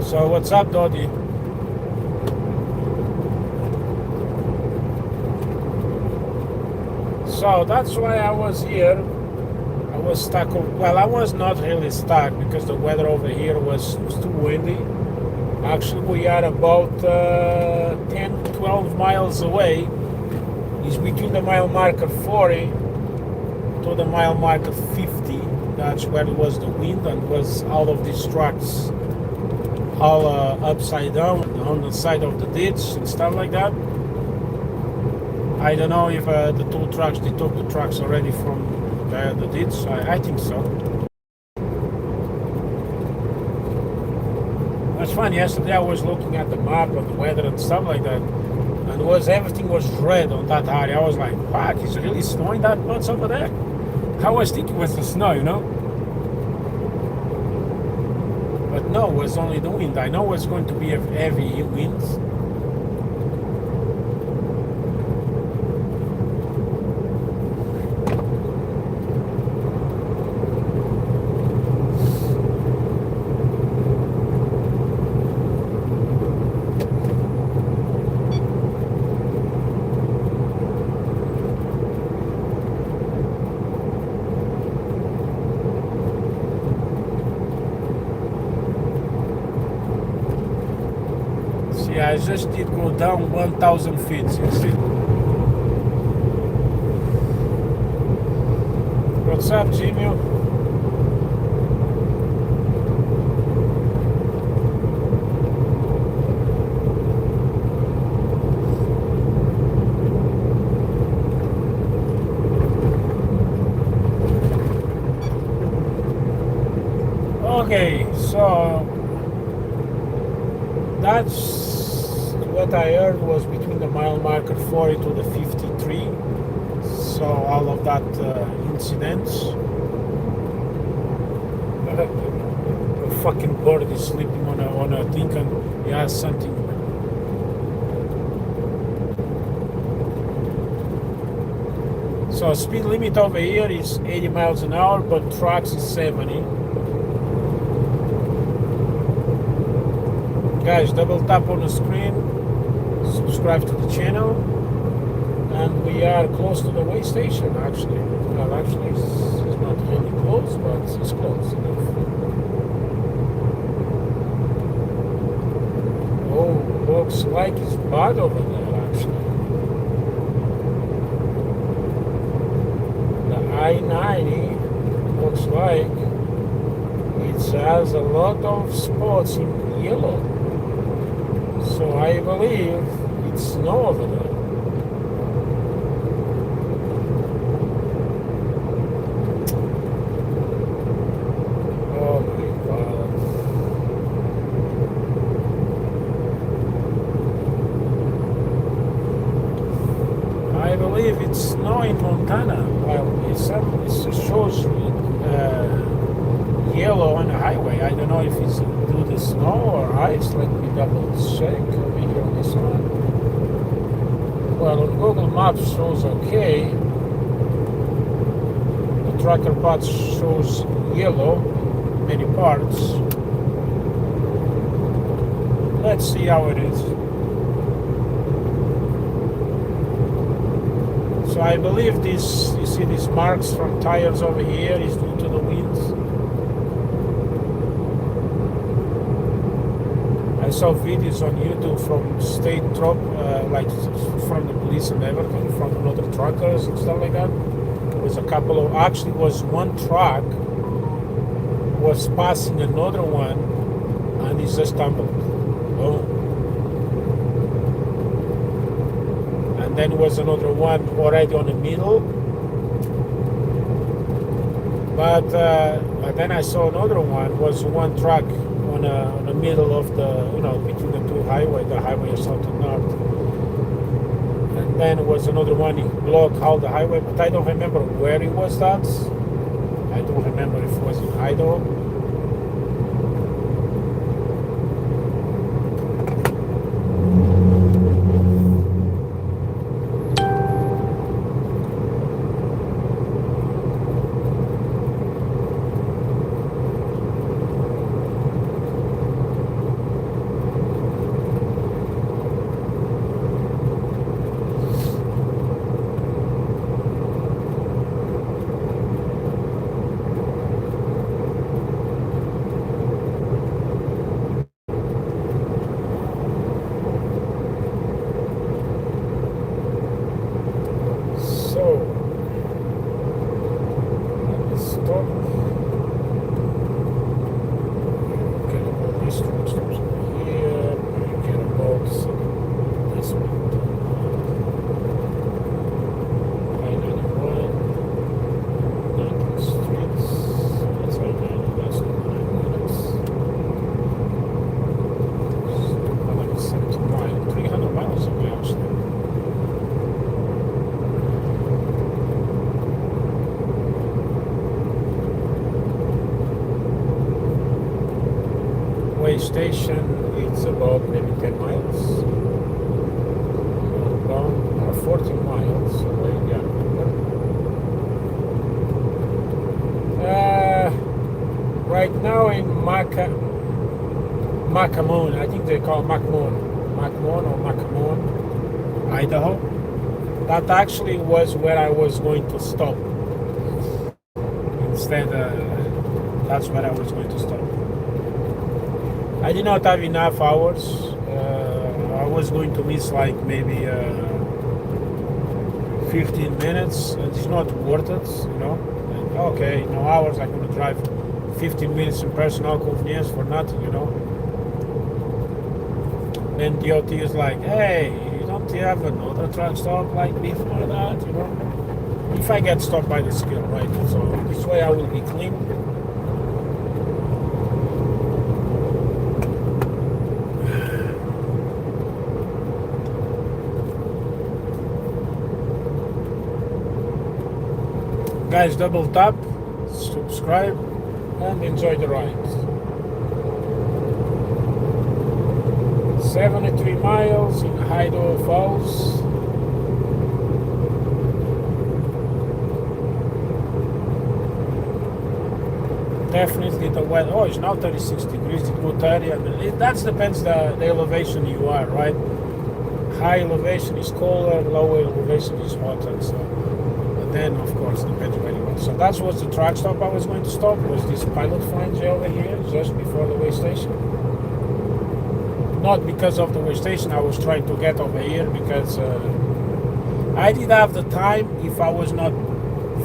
So what's up, Dodi? So that's why I was here. I was stuck. Well, I was not really stuck because the weather over here was too windy. Actually, we are about 10-12 miles away. It's between the mile marker 40 to the mile marker 50. That's where it was the wind and was all of these trucks all upside down on the side of the ditch and stuff like that. I don't know if the two trucks, they took the trucks already from the ditch. I think so. That's fun. Yesterday I was looking at the map of the weather and stuff like that, and everything was red on that area. I was like, fuck, it's really snowing that much over there? I was thinking it was the snow, you know? But no, it was only the wind. I know it's going to be a heavy wind. I just did go down 1,000 feet, you see. What's up, Jimmy? Okay, so that's what I heard was between the mile marker 40 to the 53. So all of that incidents. A fucking bird is sleeping on a thing and he has something. So speed limit over here is 80 miles an hour, but trucks is 70. Guys, double tap on the screen, subscribe to the channel, and we are close to the way station actually. Well, actually it's not really close, but it's close enough. Oh, looks like it's bad over there actually. The I-90 looks like it has a lot of spots in yellow. So I believe it's snow over there. Oh my God. I believe it's snow in Montana. Well, it shows yellow on the highway. I don't know if it's due to snow or ice. Let me double check over here on this one. Well, on Google Maps shows okay. The tracker path shows yellow, many parts. Let's see how it is. So I believe this, you see these marks from tires over here is due to the winds. I saw videos on YouTube from state trop, like from the police and everything, from other truckers and stuff like that. There was a couple of, actually was one truck was passing another one and he just stumbled. Boom. And then was another one already on the middle. But then I saw another one, was one truck on the middle of the, between the two highway, the highway south and north. And then was another one, he blocked all the highway, but I don't remember where it was that. I don't remember if it was in Idaho. Station, it's about maybe 10 miles. About 14 miles away, yeah. Right now in Macamon, I think they call Macamon or Macamon, Idaho. That actually was where I was going to stop. Instead, that's where I was going to stop. I did not have enough hours. I was going to miss like maybe 15 minutes, and it's not worth it, you know. Like, okay, no hours, I'm gonna drive 15 minutes in personal convenience for nothing, you know. Then DOT is like, hey, you don't have another truck stop like before that, you know. If I get stopped by the scale, right? So this way I will be clean. Guys, double tap, subscribe, and enjoy the ride. 73 miles in Idaho Falls. Definitely the weather. Oh, it's now 36 degrees. It go 30, and that depends the elevation you are, right? High elevation is colder, low elevation is hotter. So, and then of course depends where you are. So that was the truck stop I was going to stop. Was this pilot flange over here, just before the way station. Not because of the way station. I was trying to get over here because I did have the time if I was not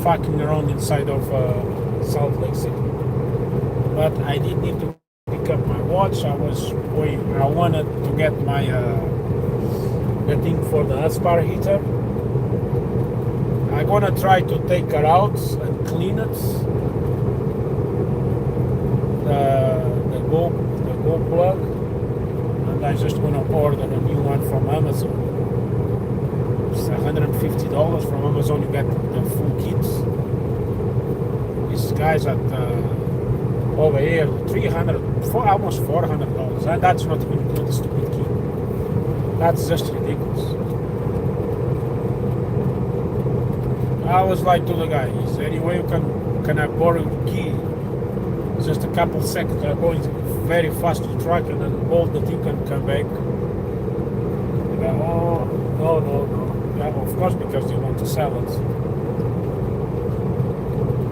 fucking around inside of Salt Lake City. But I did need to pick up my watch. I wanted to get my the thing for the Landstar heater. I'm gonna try to take her out and clean it. The go plug, and I'm just gonna order a new one from Amazon. It's $150 from Amazon. You get the full kit. These guys at over here, almost $400, and that's not even including the stupid key. That's just ridiculous. I was like to the guy, is there any way you can I borrow the key? Just a couple seconds, I'm going very fast to the truck, and then all the thing can come back. And I, oh, no. Yeah, of course, because they want to sell it.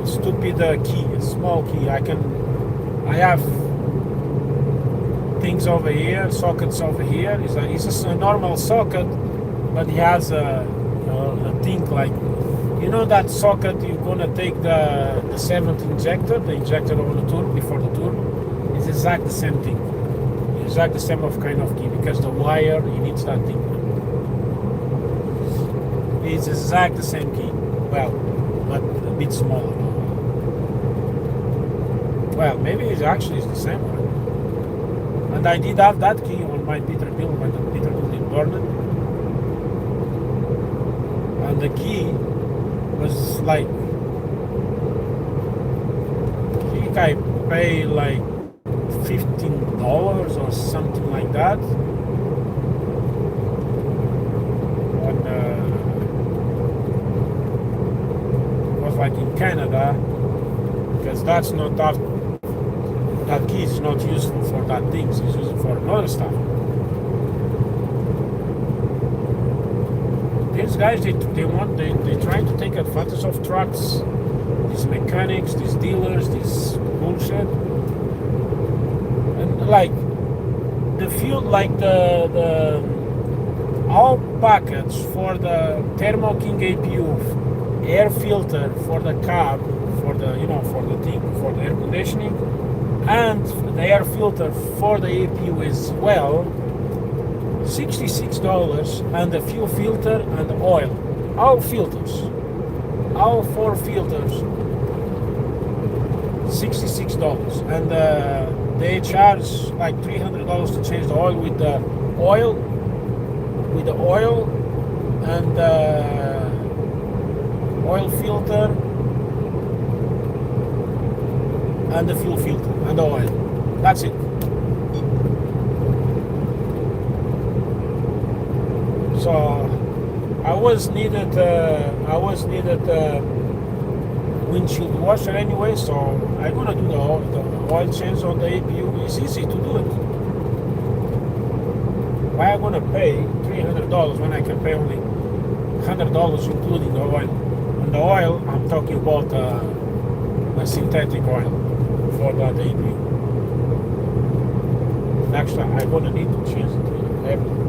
Stupid key, a small key. I have things over here, sockets over here. It's a normal socket, but it has a thing like, you know that socket you're gonna take the 7th injector, the injector over the tool before the tool. It's exactly the same thing. It's exactly the same kind of key because the wire you need that thing. It's exactly the same key. Well, but a bit smaller. Well, maybe it's actually the same one. And I did have that key on my Peterbilt when the Peterbilt didn't burn it. And the key was like, I think I paid like $15 or something like that. It was like in Canada, because that's not that key is not useful for that thing, it's useful for another stuff. These guys, they trying to take advantage of trucks, these mechanics, these dealers, this bullshit. And like the fuel, like the all package for the Thermo King APU, air filter for the cab, for the for the thing, for the air conditioning, and the air filter for the APU as well, $66, and the fuel filter and the oil, all filters, all 4 filters, $66, and they charge like $300 to change the oil with the oil, and oil filter, and the fuel filter and the oil. That's it. So I was needed windshield washer anyway. So I'm gonna do the oil change on the APU. It's easy to do it. Why am I gonna pay $300 when I can pay only $100 including the oil? And the oil, I'm talking about a synthetic oil for that APU. Actually, I'm gonna need to change it everything.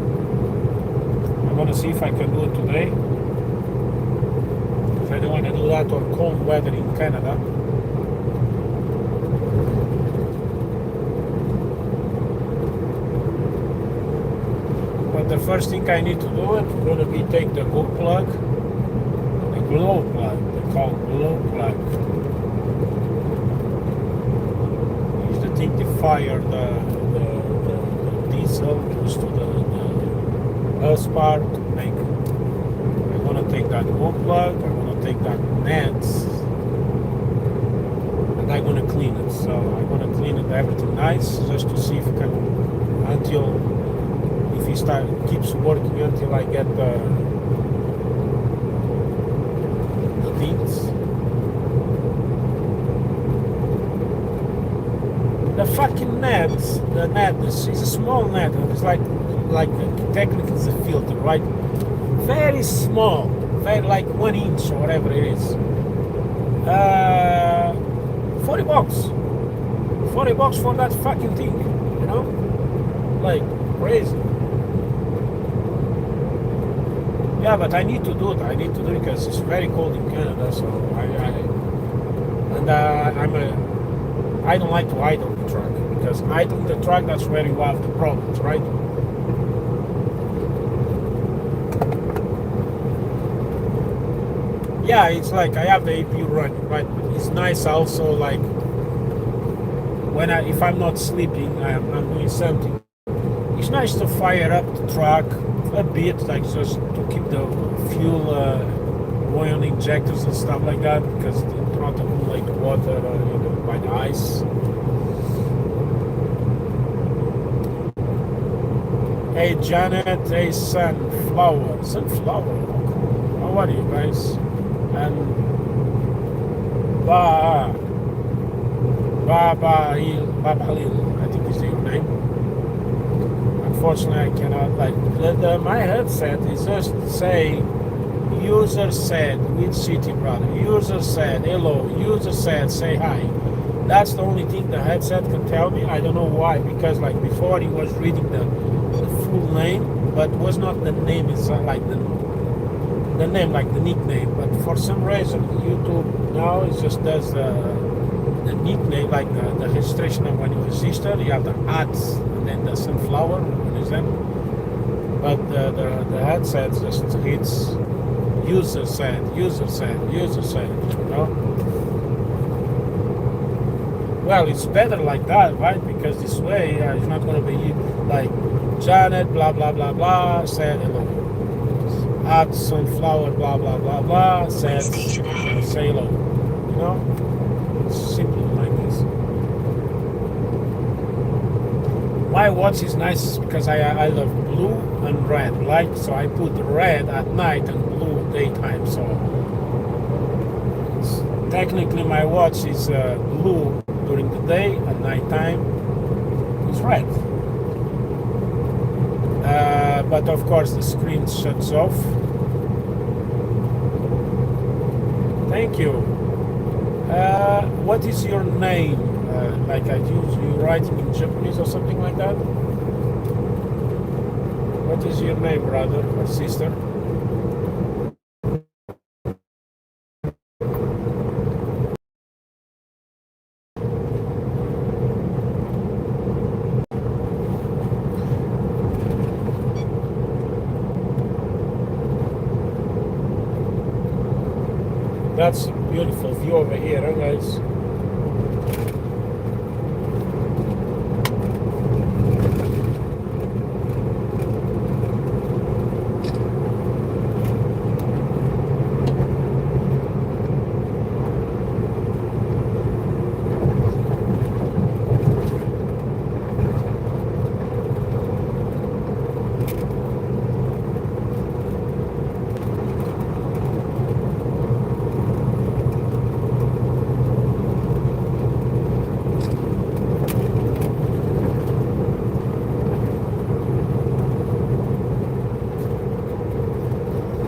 I'm gonna see if I can do it today. Because I don't want to do that on cold weather in Canada. But the first thing I need to do is gonna be take the glow plug, they call glow plug. Use the thing to fire the diesel, goes to the hose part to make. I'm gonna take that glow plug, I'm gonna take that nets, and I'm gonna clean it. So I'm gonna clean it everything nice just to see if it can if he keeps working until I get the things. The fucking net, is a small net. It's like technically it's a filter, right? Very small, very like 1 inch or whatever it is. $40. $40 for that fucking thing, you know? Like crazy. Yeah, but I need to do it. I need to do it because it's very cold in Canada. So I don't like to idle the truck, because idling the truck, that's where you have the problems, right? Yeah, it's like I have the AP running, right? It's nice also, like if I'm not sleeping, I'm doing something. It's nice to fire up the truck a bit, like just to keep the fuel going on injectors and stuff like that, because they do not accumulate water by the ice. Hey Janet, hey Sunflower. How are you guys? And Baba Halil, I think is your name. Unfortunately, I cannot, like, my headset is just say, user said, with city brother, user said, hello, user said, say hi. That's the only thing the headset can tell me. I don't know why, because like before he was reading the full name, but was not the name, it's like the name, like the nickname. But for some reason, YouTube now it just does the nickname, like the registration of when you register, you have the ads and then the sunflower, understand? But the headset just hits user said, you know? Well, it's better like that, right? Because this way it's not going to be like Janet blah blah blah blah said hello, add sunflower blah blah blah blah said say hello, you know? It's simple like this. My watch is nice because I love blue and red, right? So I put red at night and blue daytime. So technically my watch is blue during the day, and nighttime is red. But of course the screen shuts off. Thank you. What is your name? Like I use you writing in Japanese or something like that? What is your name, brother or sister? That's a beautiful view over here, huh, guys?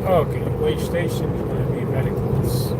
Okay, way station is going to be very close.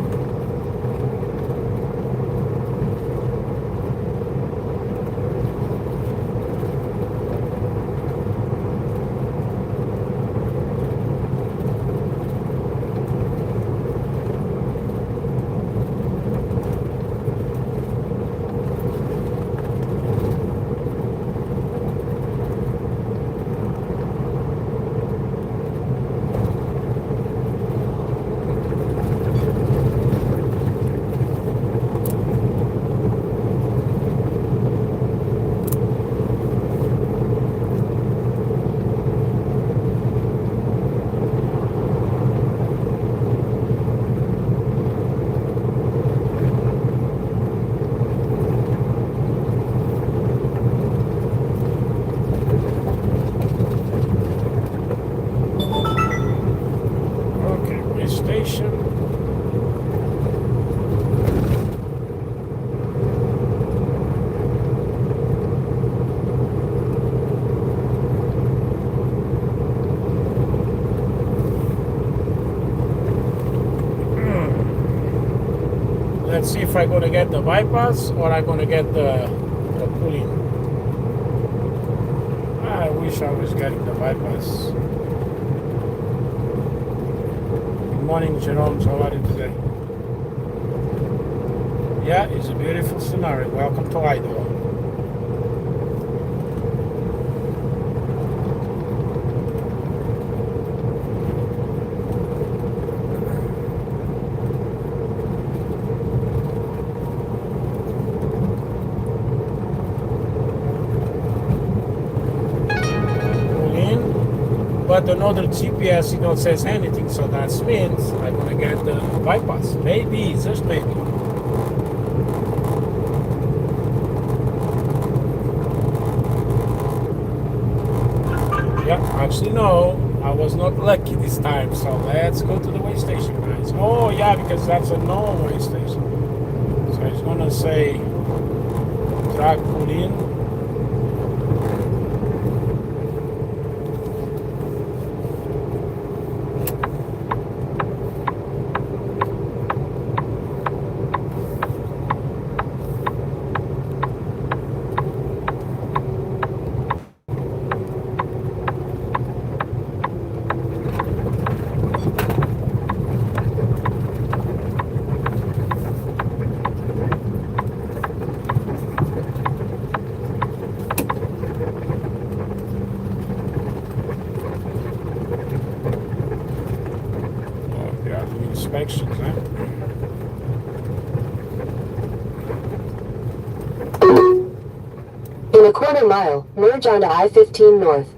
see if I'm gonna get the bypass or I'm gonna get the pull-in. I wish I was getting the bypass. Good morning, Jerome. How are you today? Yeah, it's a beautiful scenario. Welcome to Idaho. But another GPS, says anything, so that means I'm gonna get the bypass. Maybe, just maybe. Yeah, actually no, I was not lucky this time, so let's go to the way station, guys. Oh yeah, because that's a no way station. So it's gonna say track pull in. Inspections, huh? In a quarter mile, merge onto I-15 North.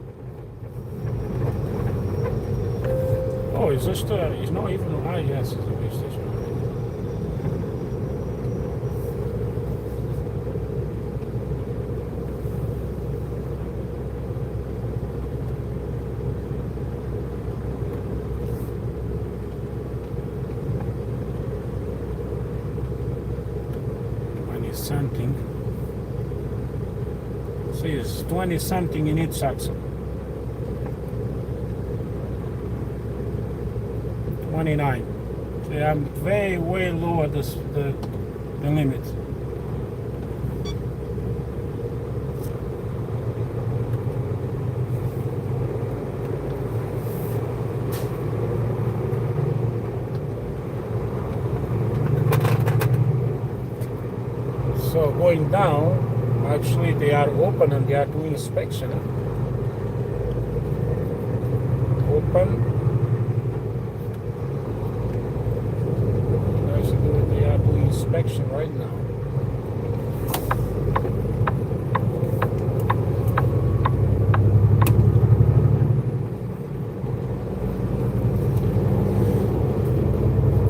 Oh, is this it's not even yes, it's a big station. Something. See, it's 20 something in each axle. 29. See, I'm way lower the limit. So going down, actually they are open and they are doing inspection. Open. They are doing inspection right now.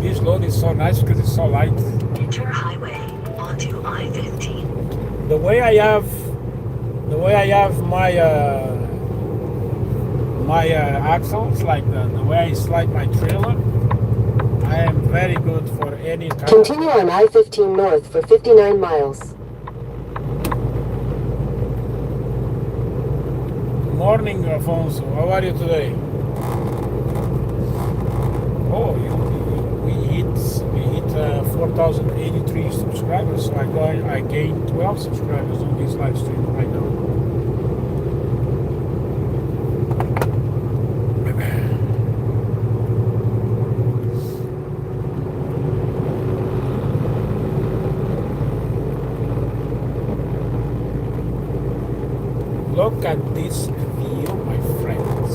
This load is so nice because it's so light. Enter highway onto I-15. The way I have my axles, like the way I slide my trailer, I am very good for any kind. Continue on I-15 North for 59 miles. Morning, Alfonso. How are you today? Oh, we hit 4,083 subscribers, so I gained 12 subscribers on this live stream right now. Look at this view, my friends.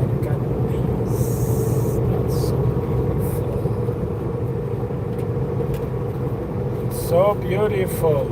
Look at this. That's so beautiful. So beautiful.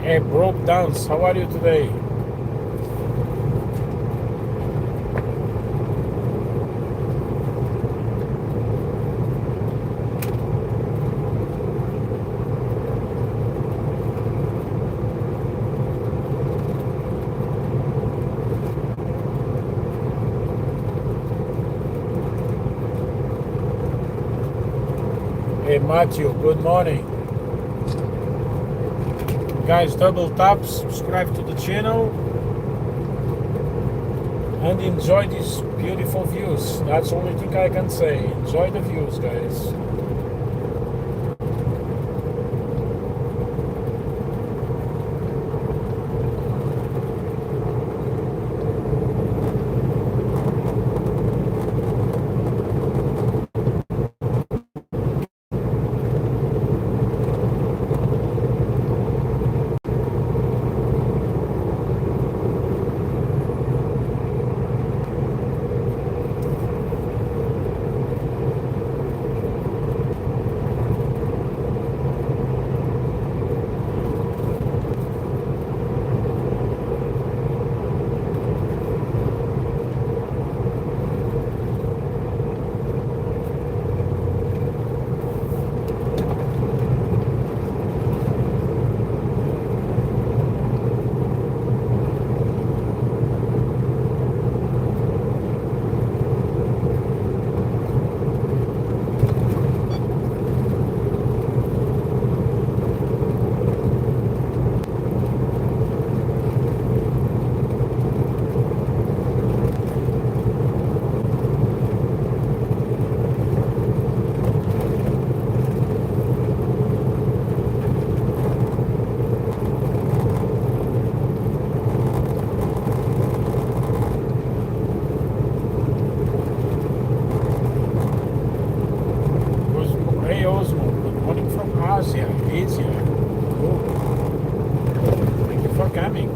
Hey, Broke Dance, how are you today? Hey, Matthew, good morning. Guys, double tap, subscribe to the channel, and enjoy these beautiful views. That's the only thing I can say. Enjoy the views, guys. Hey, Osmo, good morning from Asia. Cool. Thank you for coming.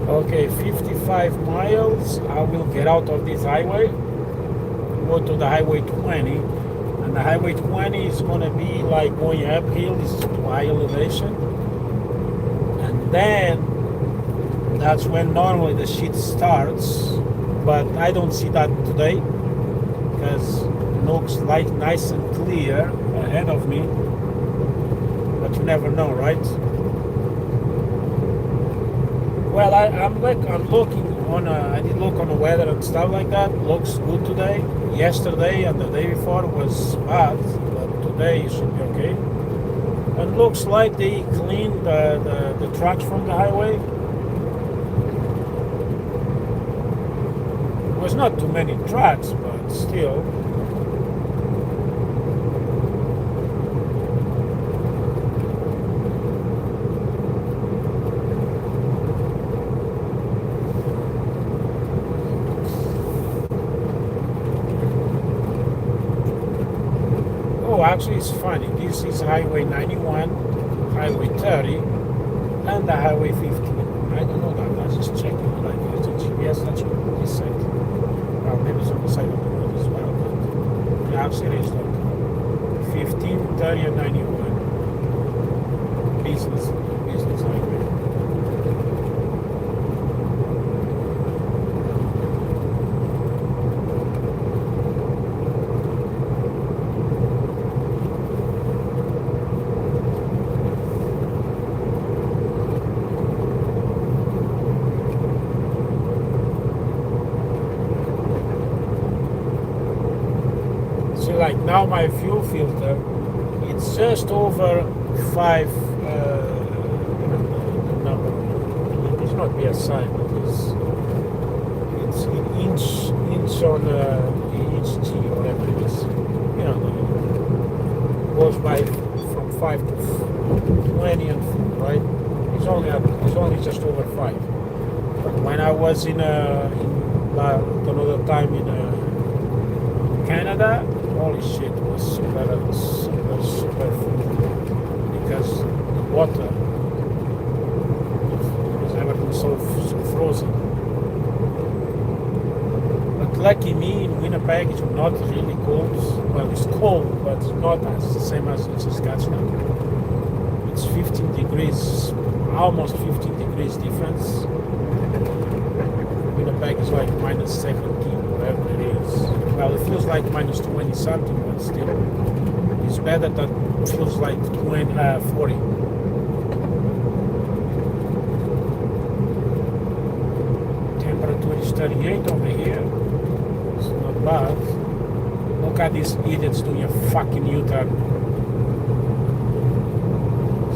Okay, 55 miles. I will get out of this highway, go to the highway 20, and the highway 20 is going to be like going uphill. This is high elevation, and then that's when normally the shit starts, but I don't see that today because it looks like nice and clear ahead of me, but you never know, right? Well, I'm looking on. I did look on the weather and stuff like that. Looks good today. Yesterday and the day before was bad, but today it should be okay. And looks like they cleaned the trucks from the highway. It was not too many trucks, but still. Actually, it's funny. This is Highway 91, Highway 30, and the Highway 15. I don't know that. I was just checking. Like, it's a GPS that you this side. Well, maybe it's on the side of the road as well. But yeah, actually, it's like 15, 30, and 91. Business highway. Like now my fuel filter, it's just over 5 the number. It's not PSI, but it's inch on each G, whatever it is. You know, goes by from 5 to 20 and right. It's only just over 5. But when I was in another time in Canada, holy shit, it was better baggage, not really cold. Well, it's cold, but not as the same as in Saskatchewan. It's 15 degrees, almost 15 degrees difference. Winnipeg is like minus 17, whatever it is. Well, it feels like minus 20 something, but still, it's better than it feels like 40. Temperature is 38 over here. It's not bad. Look at these idiots doing a fucking U-turn.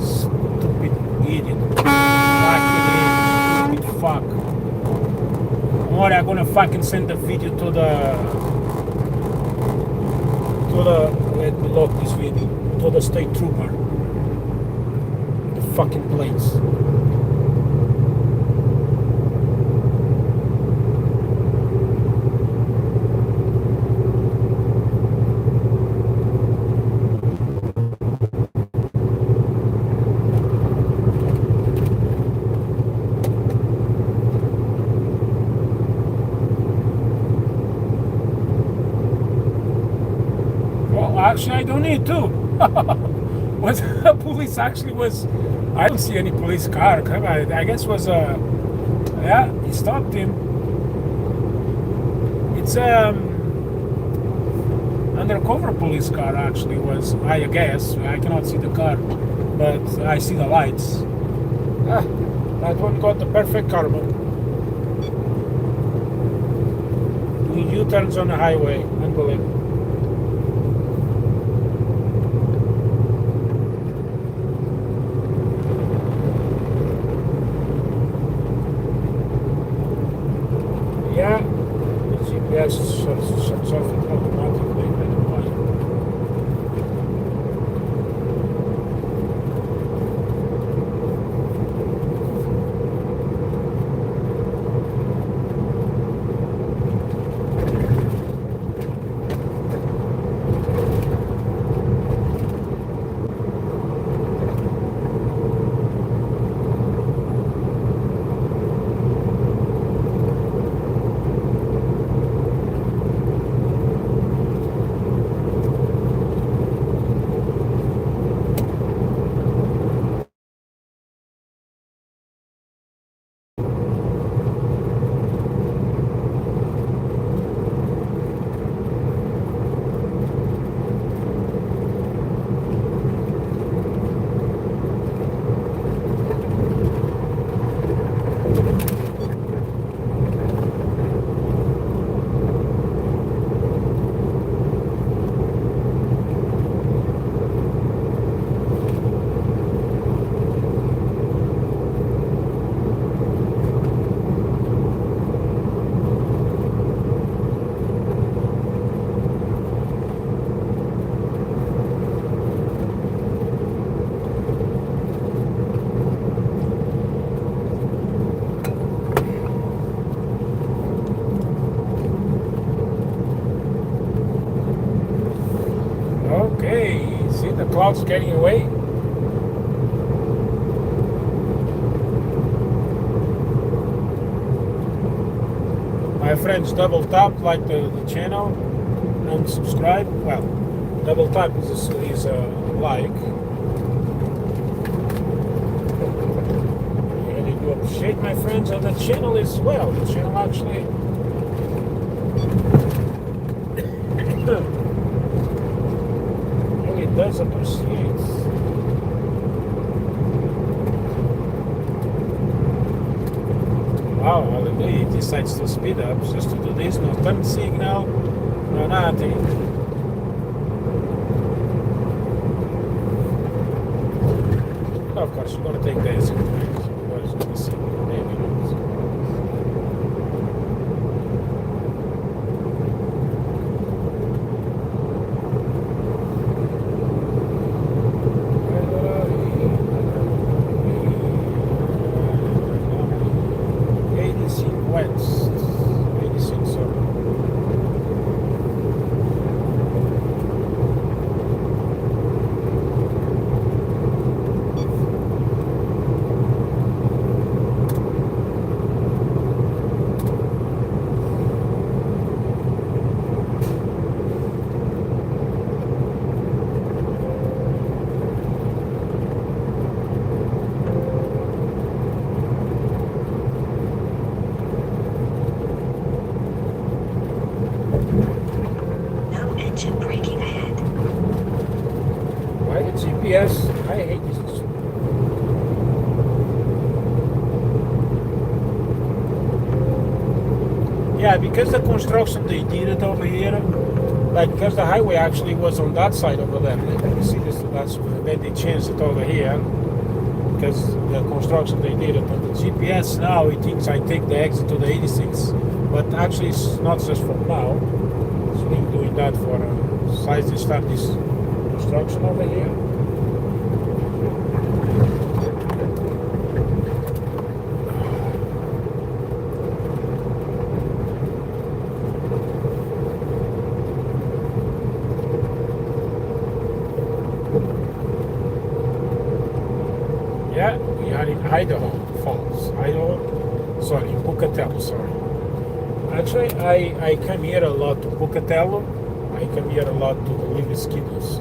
Stupid idiot. Fucking idiot. Stupid fuck. Don't worry, I'm gonna fucking send the video to the let me lock this video, to the state trooper. The fucking place. Actually, I don't need to. Was the police actually was? I don't see any police car. I guess was yeah, he stopped him. It's undercover police car actually was. I guess I cannot see the car, but I see the lights. That one got the perfect karma. Doing U-turns on the highway, unbelievable. Yeah, the GPS shuts off automatically. I don't know why. The cloud's getting away. My friends, double tap, like the channel, and subscribe. Well, double tap is a like. I really do appreciate my friends on the channel as well. The channel actually does appreciate. Wow, hallelujah, he decides to speed up just to do this, no turn signal, no nothing. Of course, you're going to take this into account, otherwise you're going to see maybe not. GPS, I hate this. Yeah, because the construction they did it over here, like because the highway actually was on that side over there. Like, you see this, that's then they changed it over here because the construction they did it. But the GPS now it thinks I take the exit to the 86, but actually it's not just for now. It's been doing that for since they start this construction over here. Yeah, we are in Idaho Falls. Pocatello, sorry. Actually, I come here a lot to Pocatello. I come here a lot to live with kiddos.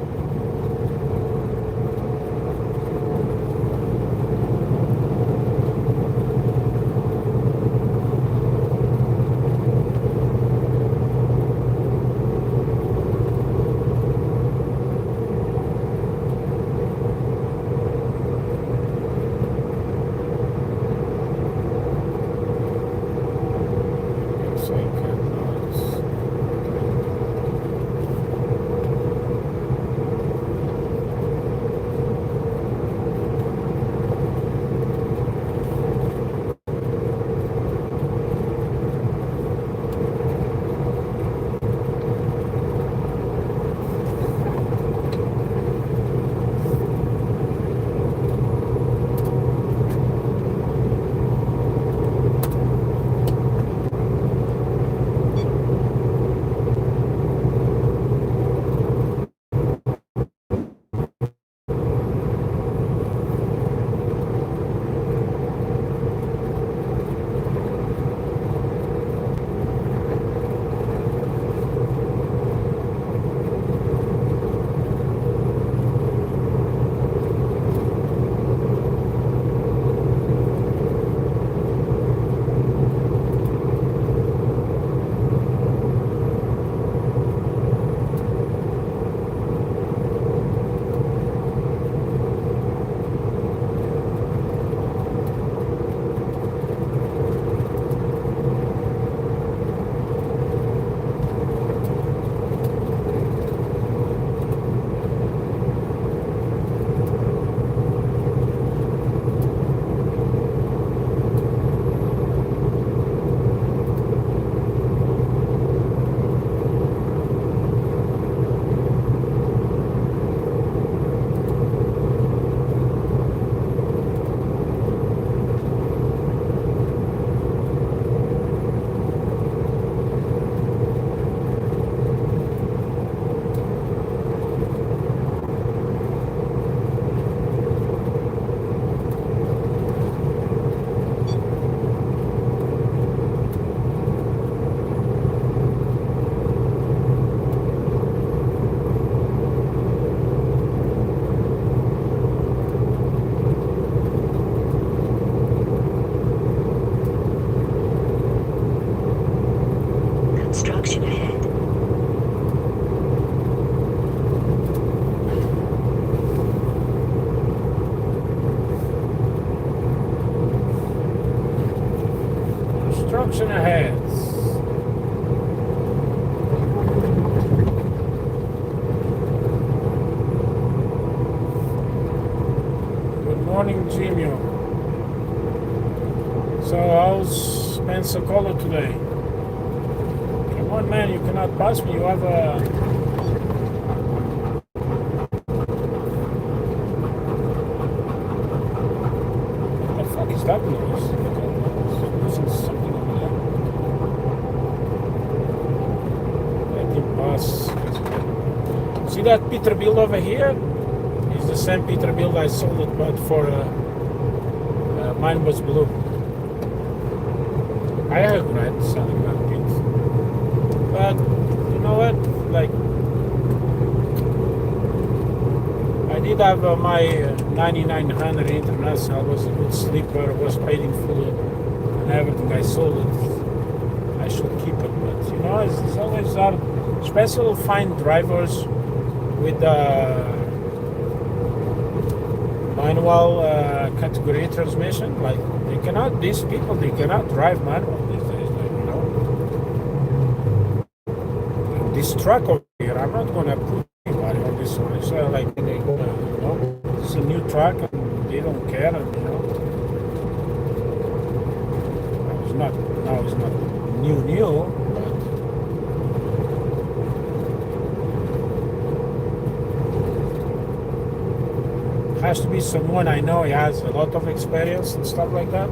Construction ahead. Construction ahead. Good morning, Jimmy. So how's Pensacola today? Come on, man, you cannot pass me. You have a... What the fuck is that noise? Listen to something over there. Let him pass. See that Peterbilt over here? It's the same Peterbilt I sold it, but for mine was blue. I regret selling that bit. But you know what? Like, I did have my 9900 International. I was a good sleeper. Was paid in full and everything. I sold it. I should keep it. But you know, it's always hard. Especially find drivers with manual category transmission. Like these people, they cannot drive manual these days. Like, this truck over here, I'm not gonna put anybody on this one. It's like they gonna, it's a new truck and they don't care, and it's not new, but has to be someone I know he has a lot of experience and stuff like that.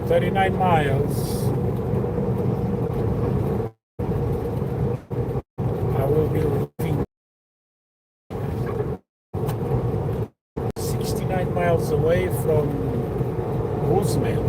39 miles. I will be leaving 69 miles away from Bozeman.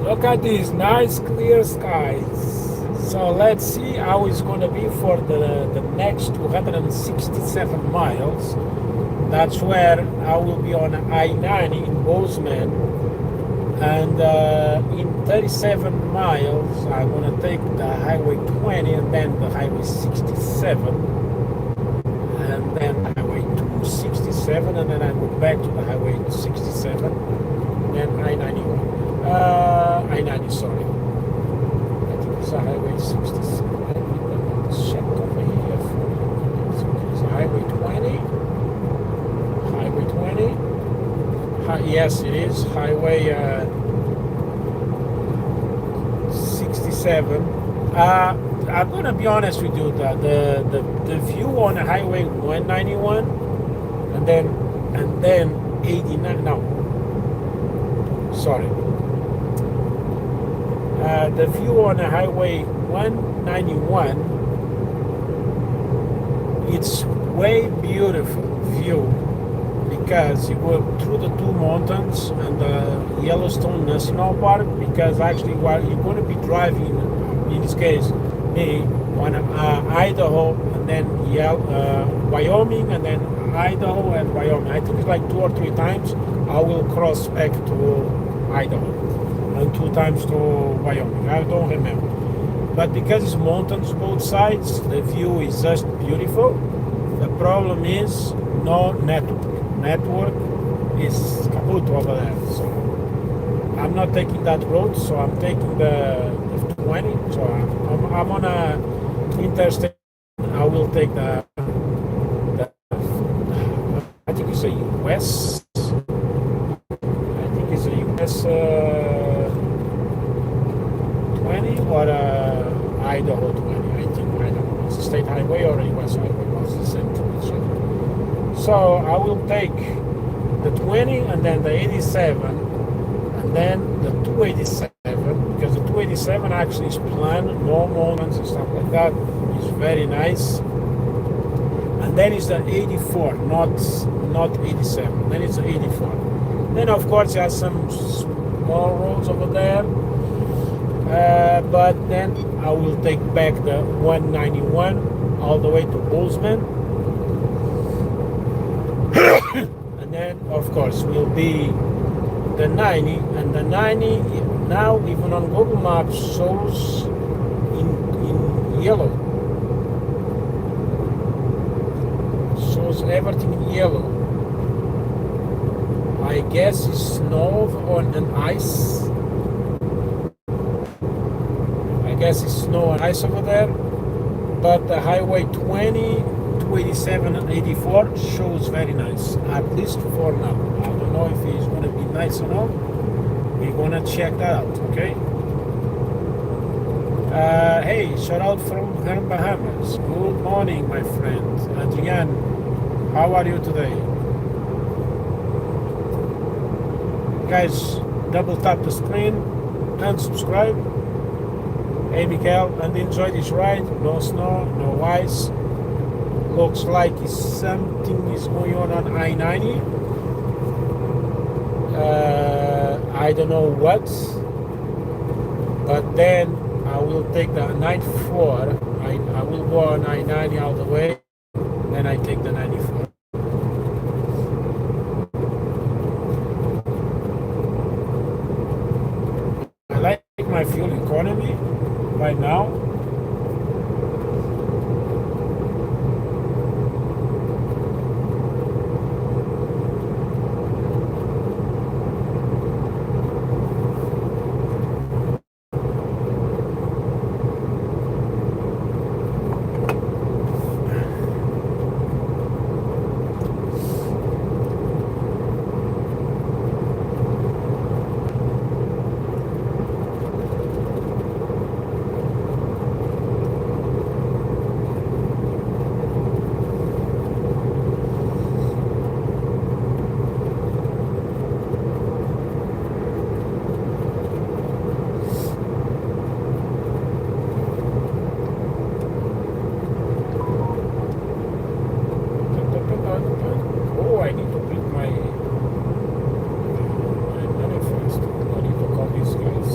Look at these nice clear skies. So let's see how it's going to be for the next 267 miles. That's where I will be on I-90 in Bozeman. And in 37 miles, I'm going to take the Highway 20 and then the Highway 67. And then Highway 267, and then I go back to the Highway 67. Then I-91. I-90, sorry. I think it's a Highway 67. Let me check over here. It's a Highway 20. Highway 20. Yes, it is. Highway 87. I'm gonna be honest with you. The view on Highway 191, and then 89. No, sorry. The view on Highway 191. It's way beautiful view because you go through the two mountains and the Yellowstone National Park, because actually while you're going to be driving, in this case me, on Idaho and then Wyoming, and then Idaho and Wyoming. I think it's like 2 or 3 times I will cross back to Idaho and 2 times to Wyoming. I don't remember. But because it's mountains both sides, the view is just beautiful. The problem is no network. Network is kaput over there. So I'm not taking that road, so I'm taking the 20. So I'm on a interstate. I will take the I think it's a US. I think it's a US 20 or Idaho 20. I think I don't know. It's a state highway or a US highway. It's the same to each other. So I will take the 20 and then the 87 and then the 287, because the 287 actually is planned, no mountains and stuff like that. It's very nice. And then it's the 84, not 87. Then it's the 84. Then of course you have some small roads over there. But then I will take back the 191 all the way to Bozeman. And then of course will be the 90, and the 90 now even on Google Maps shows in yellow. Shows everything in yellow. I guess it's snow on an ice. I guess it's snow and ice over there. But the Highway 20, 287 and 84 shows very nice, at least for now. I don't know if it's going to be nice or not. We're going to check that out, okay? Hey, shout out from the Bahamas. Good morning, my friend. Adrian, how are you today? Guys, double tap the screen and subscribe. Hey, Miguel, and enjoy this ride. No snow, no ice. Looks like something is going on I-90. I don't know what, but then I will take the 94. I will go on I-90 all the way, then I take the 94. I like my fuel economy right now. Oh, I need to print my manifest. I need to call these guys.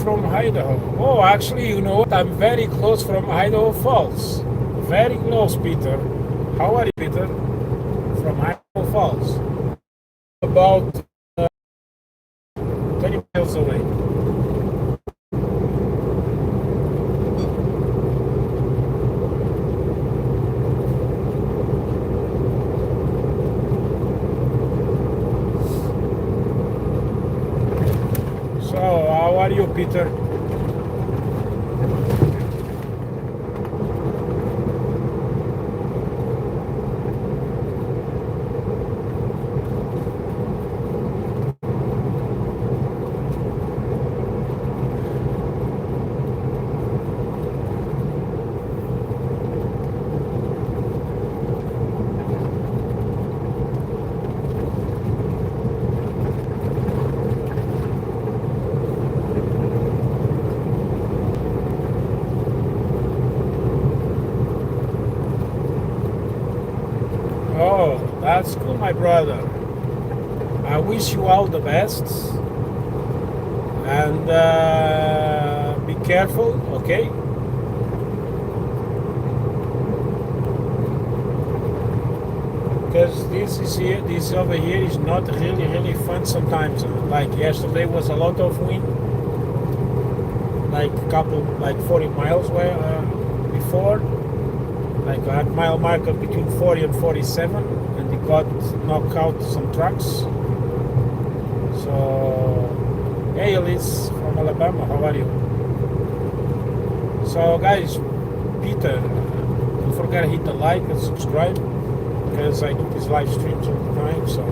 From Idaho. Oh, actually, you know what? I'm very close from Idaho Falls. Very close, Peter. How are you, Peter? about 30 miles away. So, how are you, Peter? Oh, that's cool, my brother. I wish you all the best. And be careful, okay? Because this over here is not really fun sometimes. Like yesterday was a lot of wind, like 40 miles before. Like at mile marker between 40 and 47, and it got knocked out some trucks. So, hey Elise from Alabama, how are you? So guys, Peter, don't forget to hit the like and subscribe, because I do these live streams all the time. So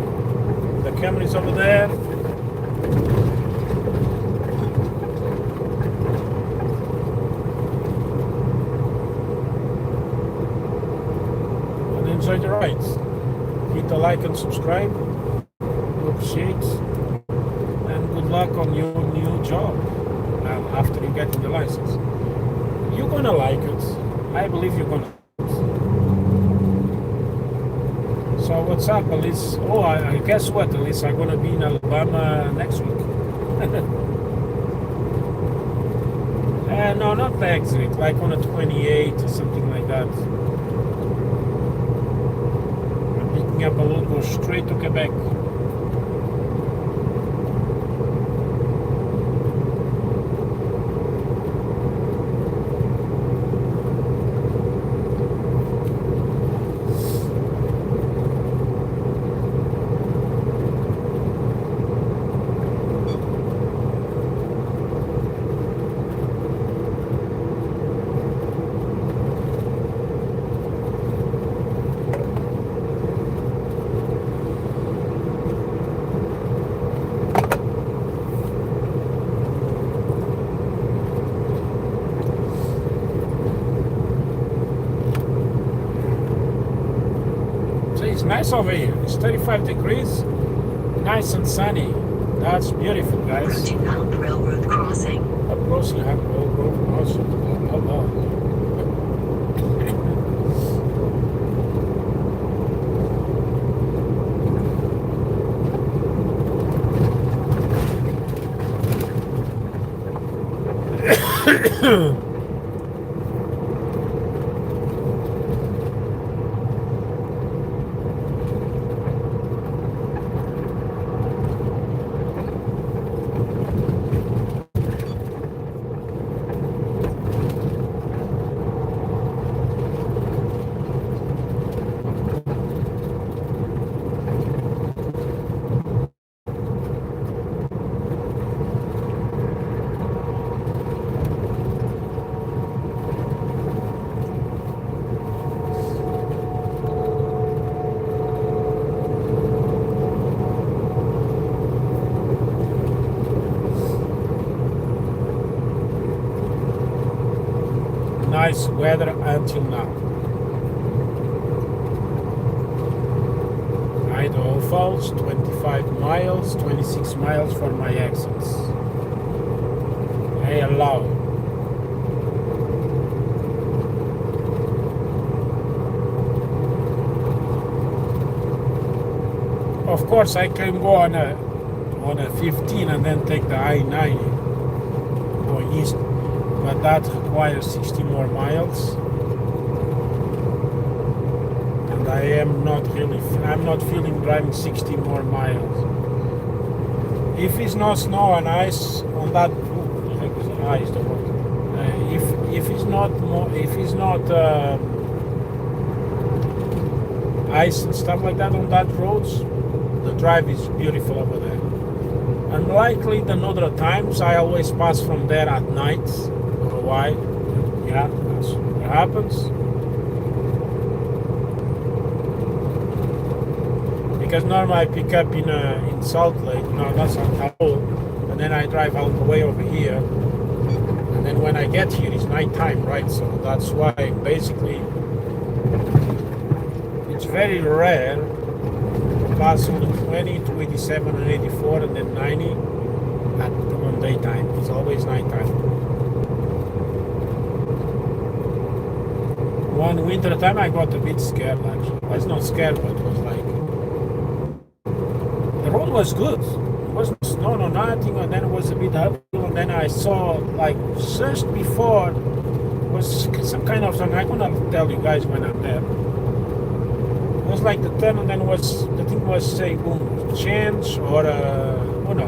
the camera is over there. Enjoy the rides. Hit the like and subscribe. We appreciate. And good luck on your new job after you get the license. You're gonna like it. I believe you're gonna like it. So what's up, Elise? Oh, I guess what, Elise? I'm gonna be in Alabama next week. No, not next week. Like on the 28th or something like that. Up a little, go straight to Quebec. It's nice over here. It's 35 degrees, nice and sunny. That's beautiful, guys. Approaching Hump Railroad Crossing. Approaching Hump Railroad Crossing. Hello. Nice weather until now. Idaho Falls, 25 miles, 26 miles for my exits. Hey, hello. Of course, I can go on a 15 and then take the I-90 going east, but that requires 60 more miles. And and I'm not feeling driving 60 more miles. If it's not snow and ice on that, ice the word. If it's not ice and stuff like that on that roads, the drive is beautiful over there. Unlikely than other times, I always pass from there at night. Why? Yeah, that's what happens. Because normally I pick up in Salt Lake, no, that's on Tahoe, and then I drive all the way over here. And then when I get here, it's nighttime, right? So that's why basically it's very rare to pass on the 20 to 87 and 84 and then 90 on daytime. It's always nighttime. One winter time I got a bit scared actually. I was not scared, but it was like the road was good. It wasn't snow or nothing, and then it was a bit uphill, and then I saw like just before was some kind of something. I'm gonna tell you guys when I'm there. It was like the turn, and then the thing was saying boom, change or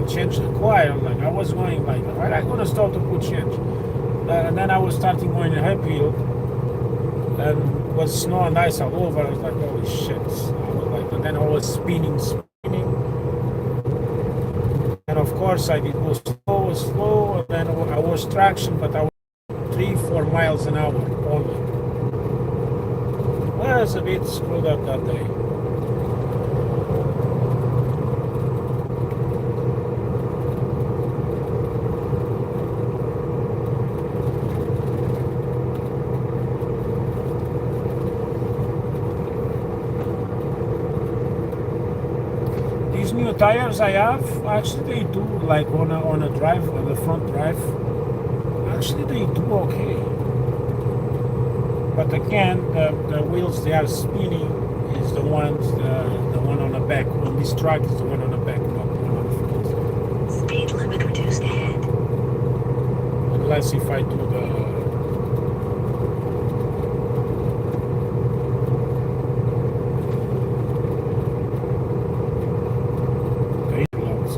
change required. Like I was going like, right, I'm gonna stop to put change, and then I was starting going uphill, and was snow and ice all over. I was like, holy shit! I was like, and then I was spinning, and of course I did go slow, and then I was traction, but I was 3-4 miles an hour only. I was a bit screwed up that day. These new tires I have, actually they do, like on a drive, on the front drive, actually they do okay. But again, the wheels they are spinning is the one on the back. On this truck is the one on the back, not the one on the front. Speed limit reduced ahead. Unless if I do the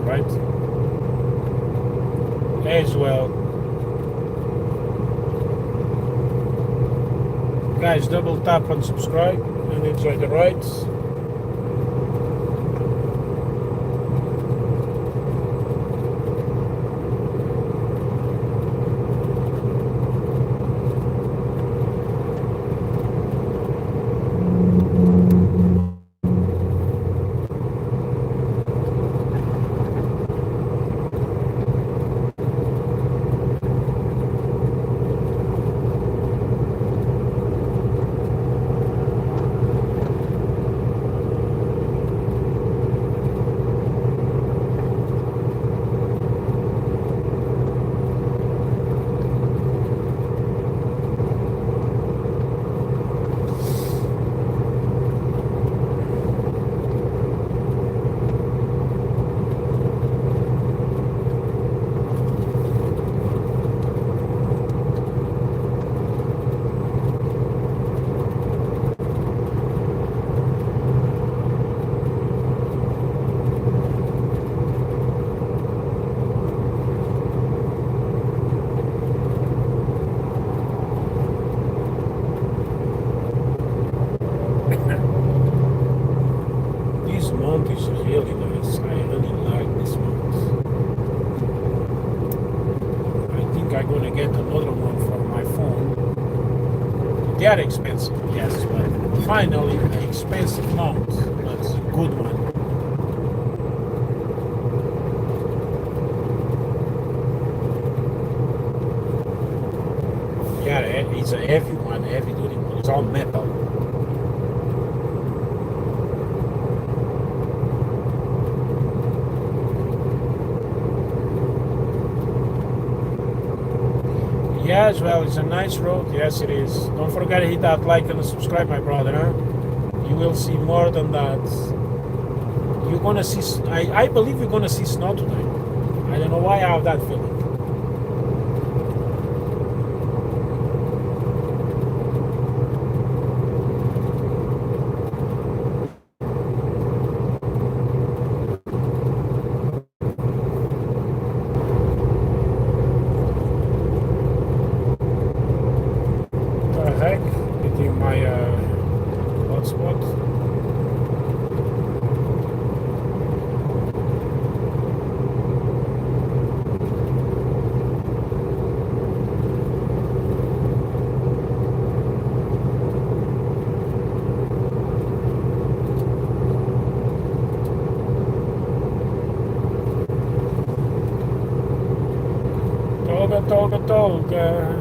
right? As well. Guys, double tap and subscribe and enjoy the rides. This mount is really nice. I really like this mount. I think I'm gonna get another one for my phone. They are expensive, yes, but finally an expensive mount, but it's a good one. Yeah, it's a heavy one, heavy duty one. It's all metal. Yeah, as well, it's a nice road. Yes, it is. Don't forget to hit that like and subscribe, my brother. Huh? You will see more than that. You're gonna see. I believe you're gonna see snow tonight. I don't know why I have that feeling. spot. Toga.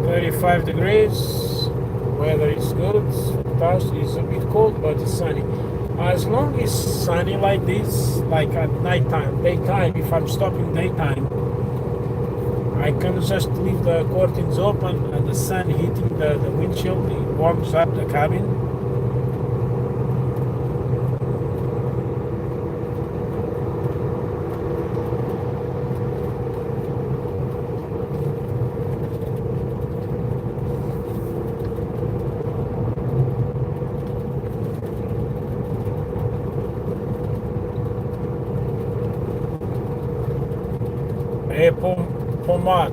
35 degrees, weather is good, fantastic. It's a bit cold but it's sunny. As long as it's sunny like this, like at nighttime, daytime, if I'm stopping daytime, I can just leave the curtains open and the sun hitting the windshield, it warms up the cabin. Pomar.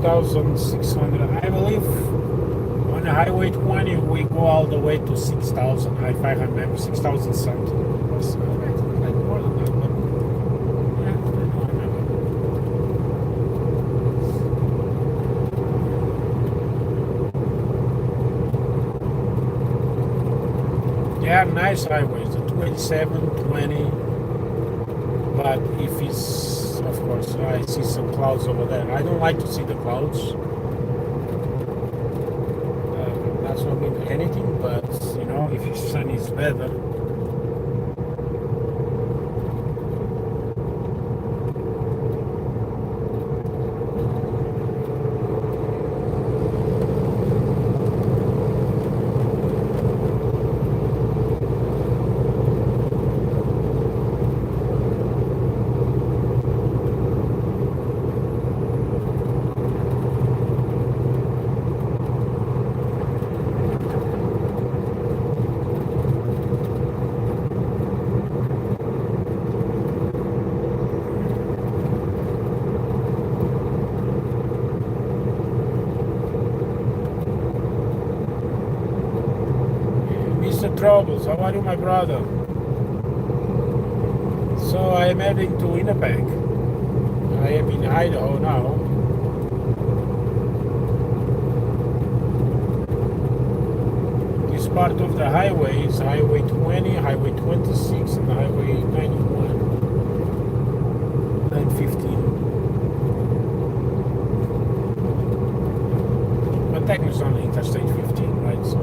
4,600. I believe on Highway 20 we go all the way to 6,000. If I remember, 6,000 something. It was like more than that, but yeah, I don't remember. Yeah, nice highways, the 27, 20. But if it's, of course, I see some clouds over there. I don't like to see the clouds. That's not mean anything, but you know, if the sun is better. Troubles. How are you, my brother? So I am heading to Winnipeg. I am in Idaho now. This part of the highway is Highway 20, Highway 26, and Highway 91 and 15. But technically it's only Interstate 15, right? So.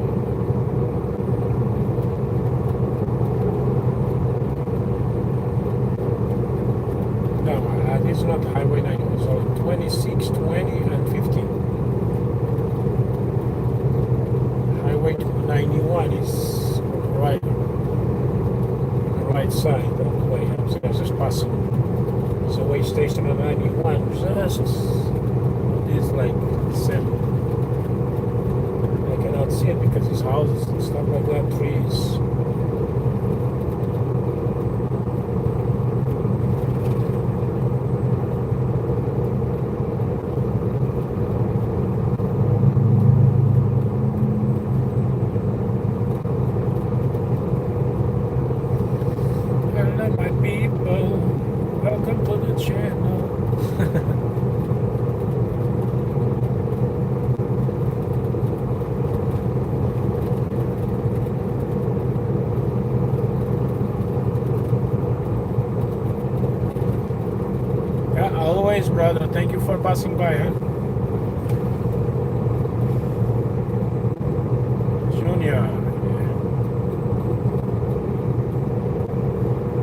It's not Highway 91, so 26, 20, and 15. Highway 91 is right side of the way. I was just passing There's a way station on 91. Just this like same. I cannot see it because these houses and stuff like that, trees. Hello, my people. Welcome to the channel. Yeah, always, brother. Thank you for passing by, huh? Junior.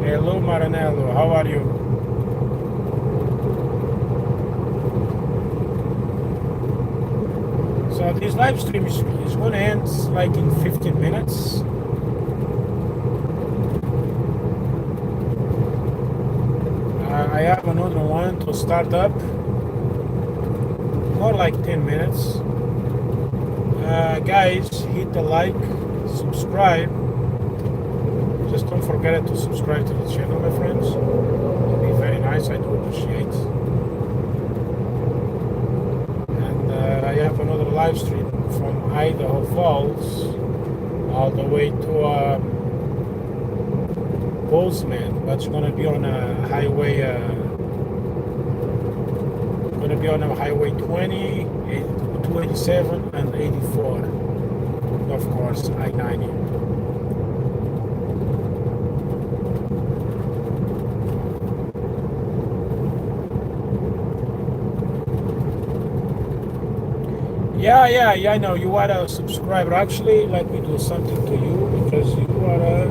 Hello, Maranello. How are you? So this live stream is going to end like in 15 minutes. I have another one to start up. More like 10 minutes. Guys, hit the like, subscribe. Just don't forget to subscribe to the channel, my friends. It'll be very nice. I do appreciate. And I have another live stream from Idaho Falls all the way to Bozeman. That's gonna be on a highway. Gonna be on a highway 20, 287, and 84. And of course, I-90. Yeah, I know. You are a subscriber. Actually, let me do something to you because you are a...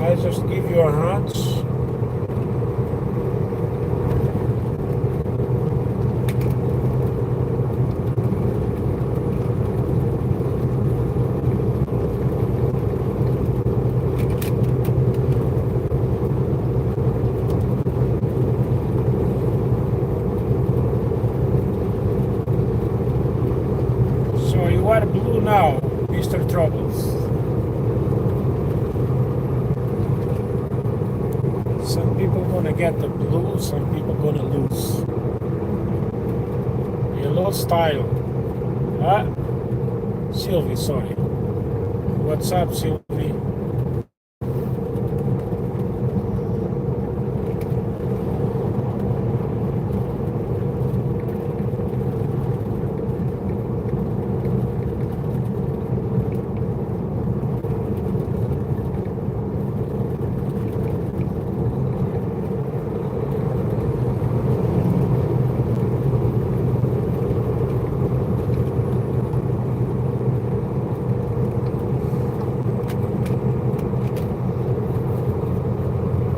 I just give you a heart. So you are blue now, Mr. Troubles. Some people gonna get the blue, some people gonna lose. Yellow style. Ah, Sylvie, sorry. What's up, Sylvie?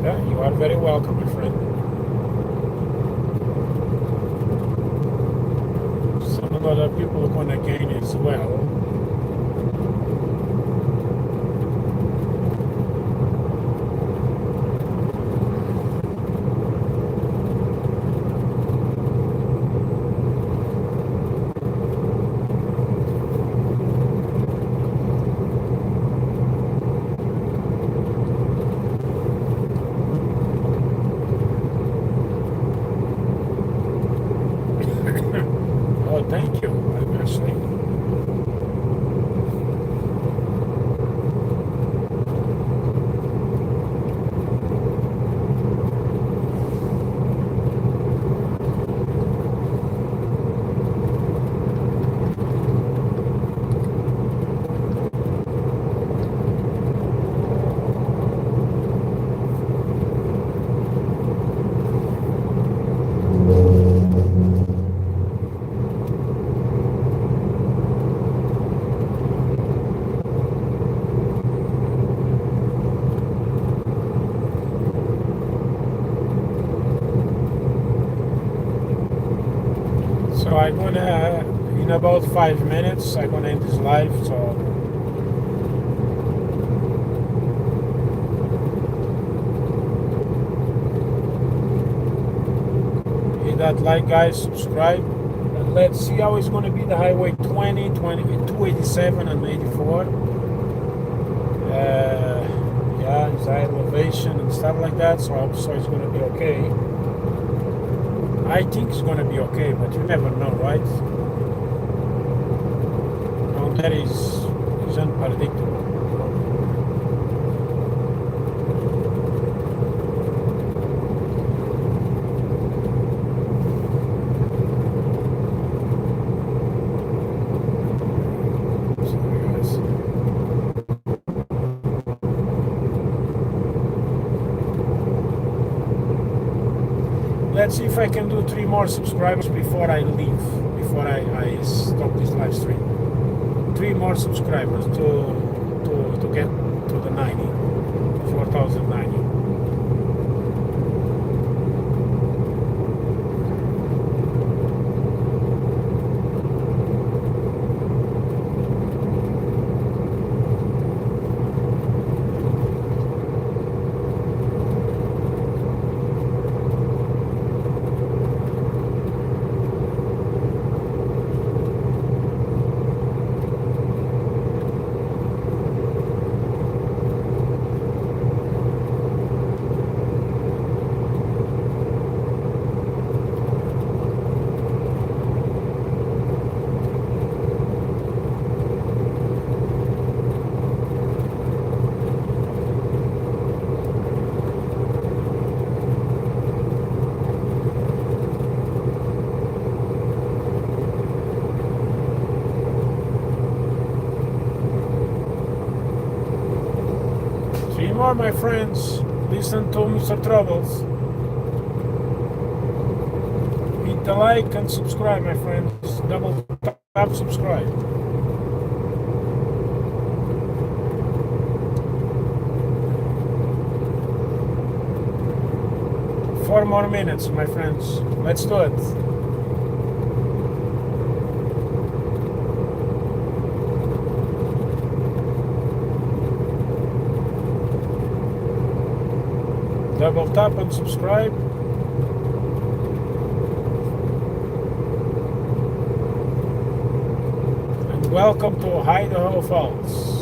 You are very welcome, my friend. Some other people are going to gain as well. Oh, thank you, Ashley. So I'm gonna, in about 5 minutes I'm gonna end this live, so hit that like, guys, subscribe, and let's see how it's gonna be the highway 287 and 84. Yeah, it's high elevation and stuff like that, so it's gonna be okay. I think it's gonna be okay, but you never know, right? That is unpredictable. Let's see if I can do 3 more subscribers before I leave, before I stop this live stream. 3 more subscribers to get to the 4,090. More, my friends. Listen to Mr. Troubles. Hit the like and subscribe, my friends. Double tap subscribe. Four more minutes, my friends. Let's do it. Double tap and subscribe. And welcome to Idaho Falls.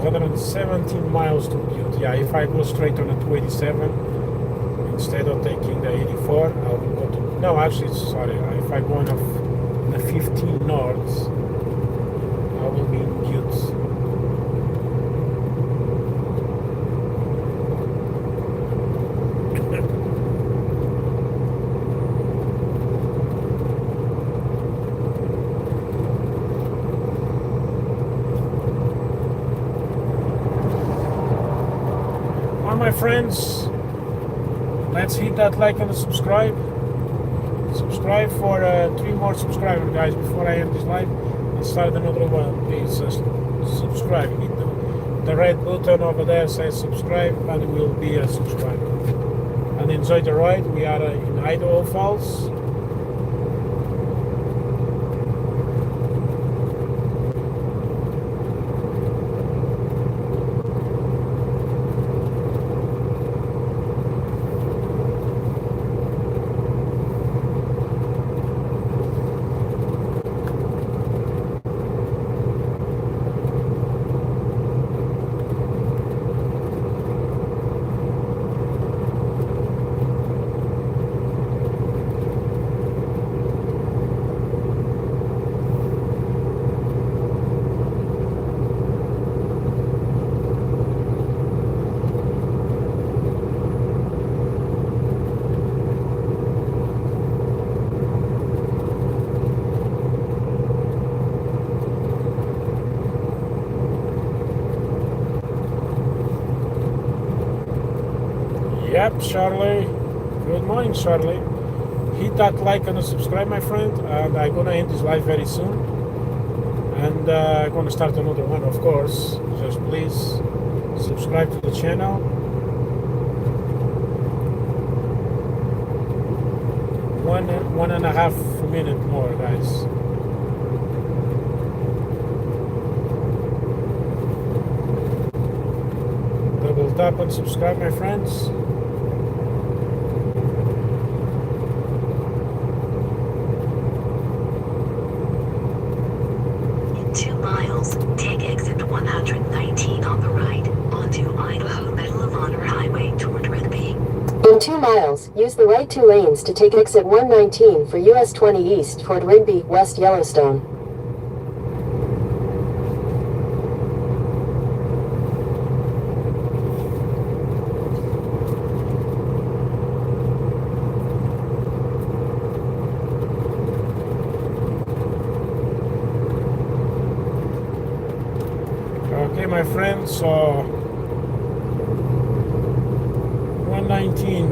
Another 17 miles to Butte. Yeah, if I go straight on the 287 instead of taking the 84, I will go to. No, actually, sorry. If I go on the 15 north, I will be in Butte. My friends, let's hit that like and subscribe. Subscribe for 3 more subscribers, guys, before I end this live and start another one. Please subscribe. Hit the red button over there, says subscribe, and you will be a subscriber. And enjoy the ride. We are in Idaho Falls. Yep, Charlie. Good morning, Charlie. Hit that like and subscribe, my friend. And I'm gonna end this live very soon. And I'm gonna start another one, of course. Just please subscribe to the channel. One and a half minute more, guys. Double tap and subscribe, my friends. In 2 miles, take exit 119 on the right, onto Idaho Medal of Honor Highway toward Rigby. In 2 miles, use the right 2 lanes to take exit 119 for US 20 East toward Rigby, West Yellowstone. Okay, my friends, so 119.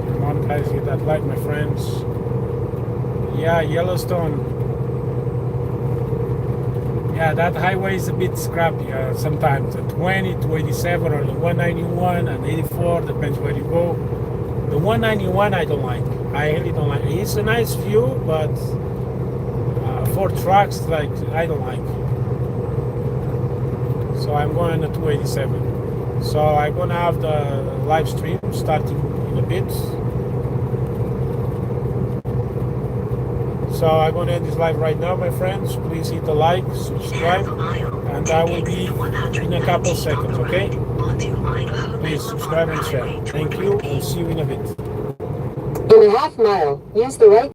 Come on, guys, hit that like, my friends. Yeah, Yellowstone. Yeah, that highway is a bit scrappy sometimes. 20 to 87 or the 191 and 84, depends where you go. The 191 I don't like. I really don't like. It's a nice view, but for trucks, like, I don't like. So I'm going to 287. So I'm gonna have the live stream starting in a bit. So I'm gonna end this live right now, my friends. Please hit the like, subscribe, and I will be in a couple seconds, okay? Please subscribe and share. Thank you, and see you in a bit. In a half mile, use the right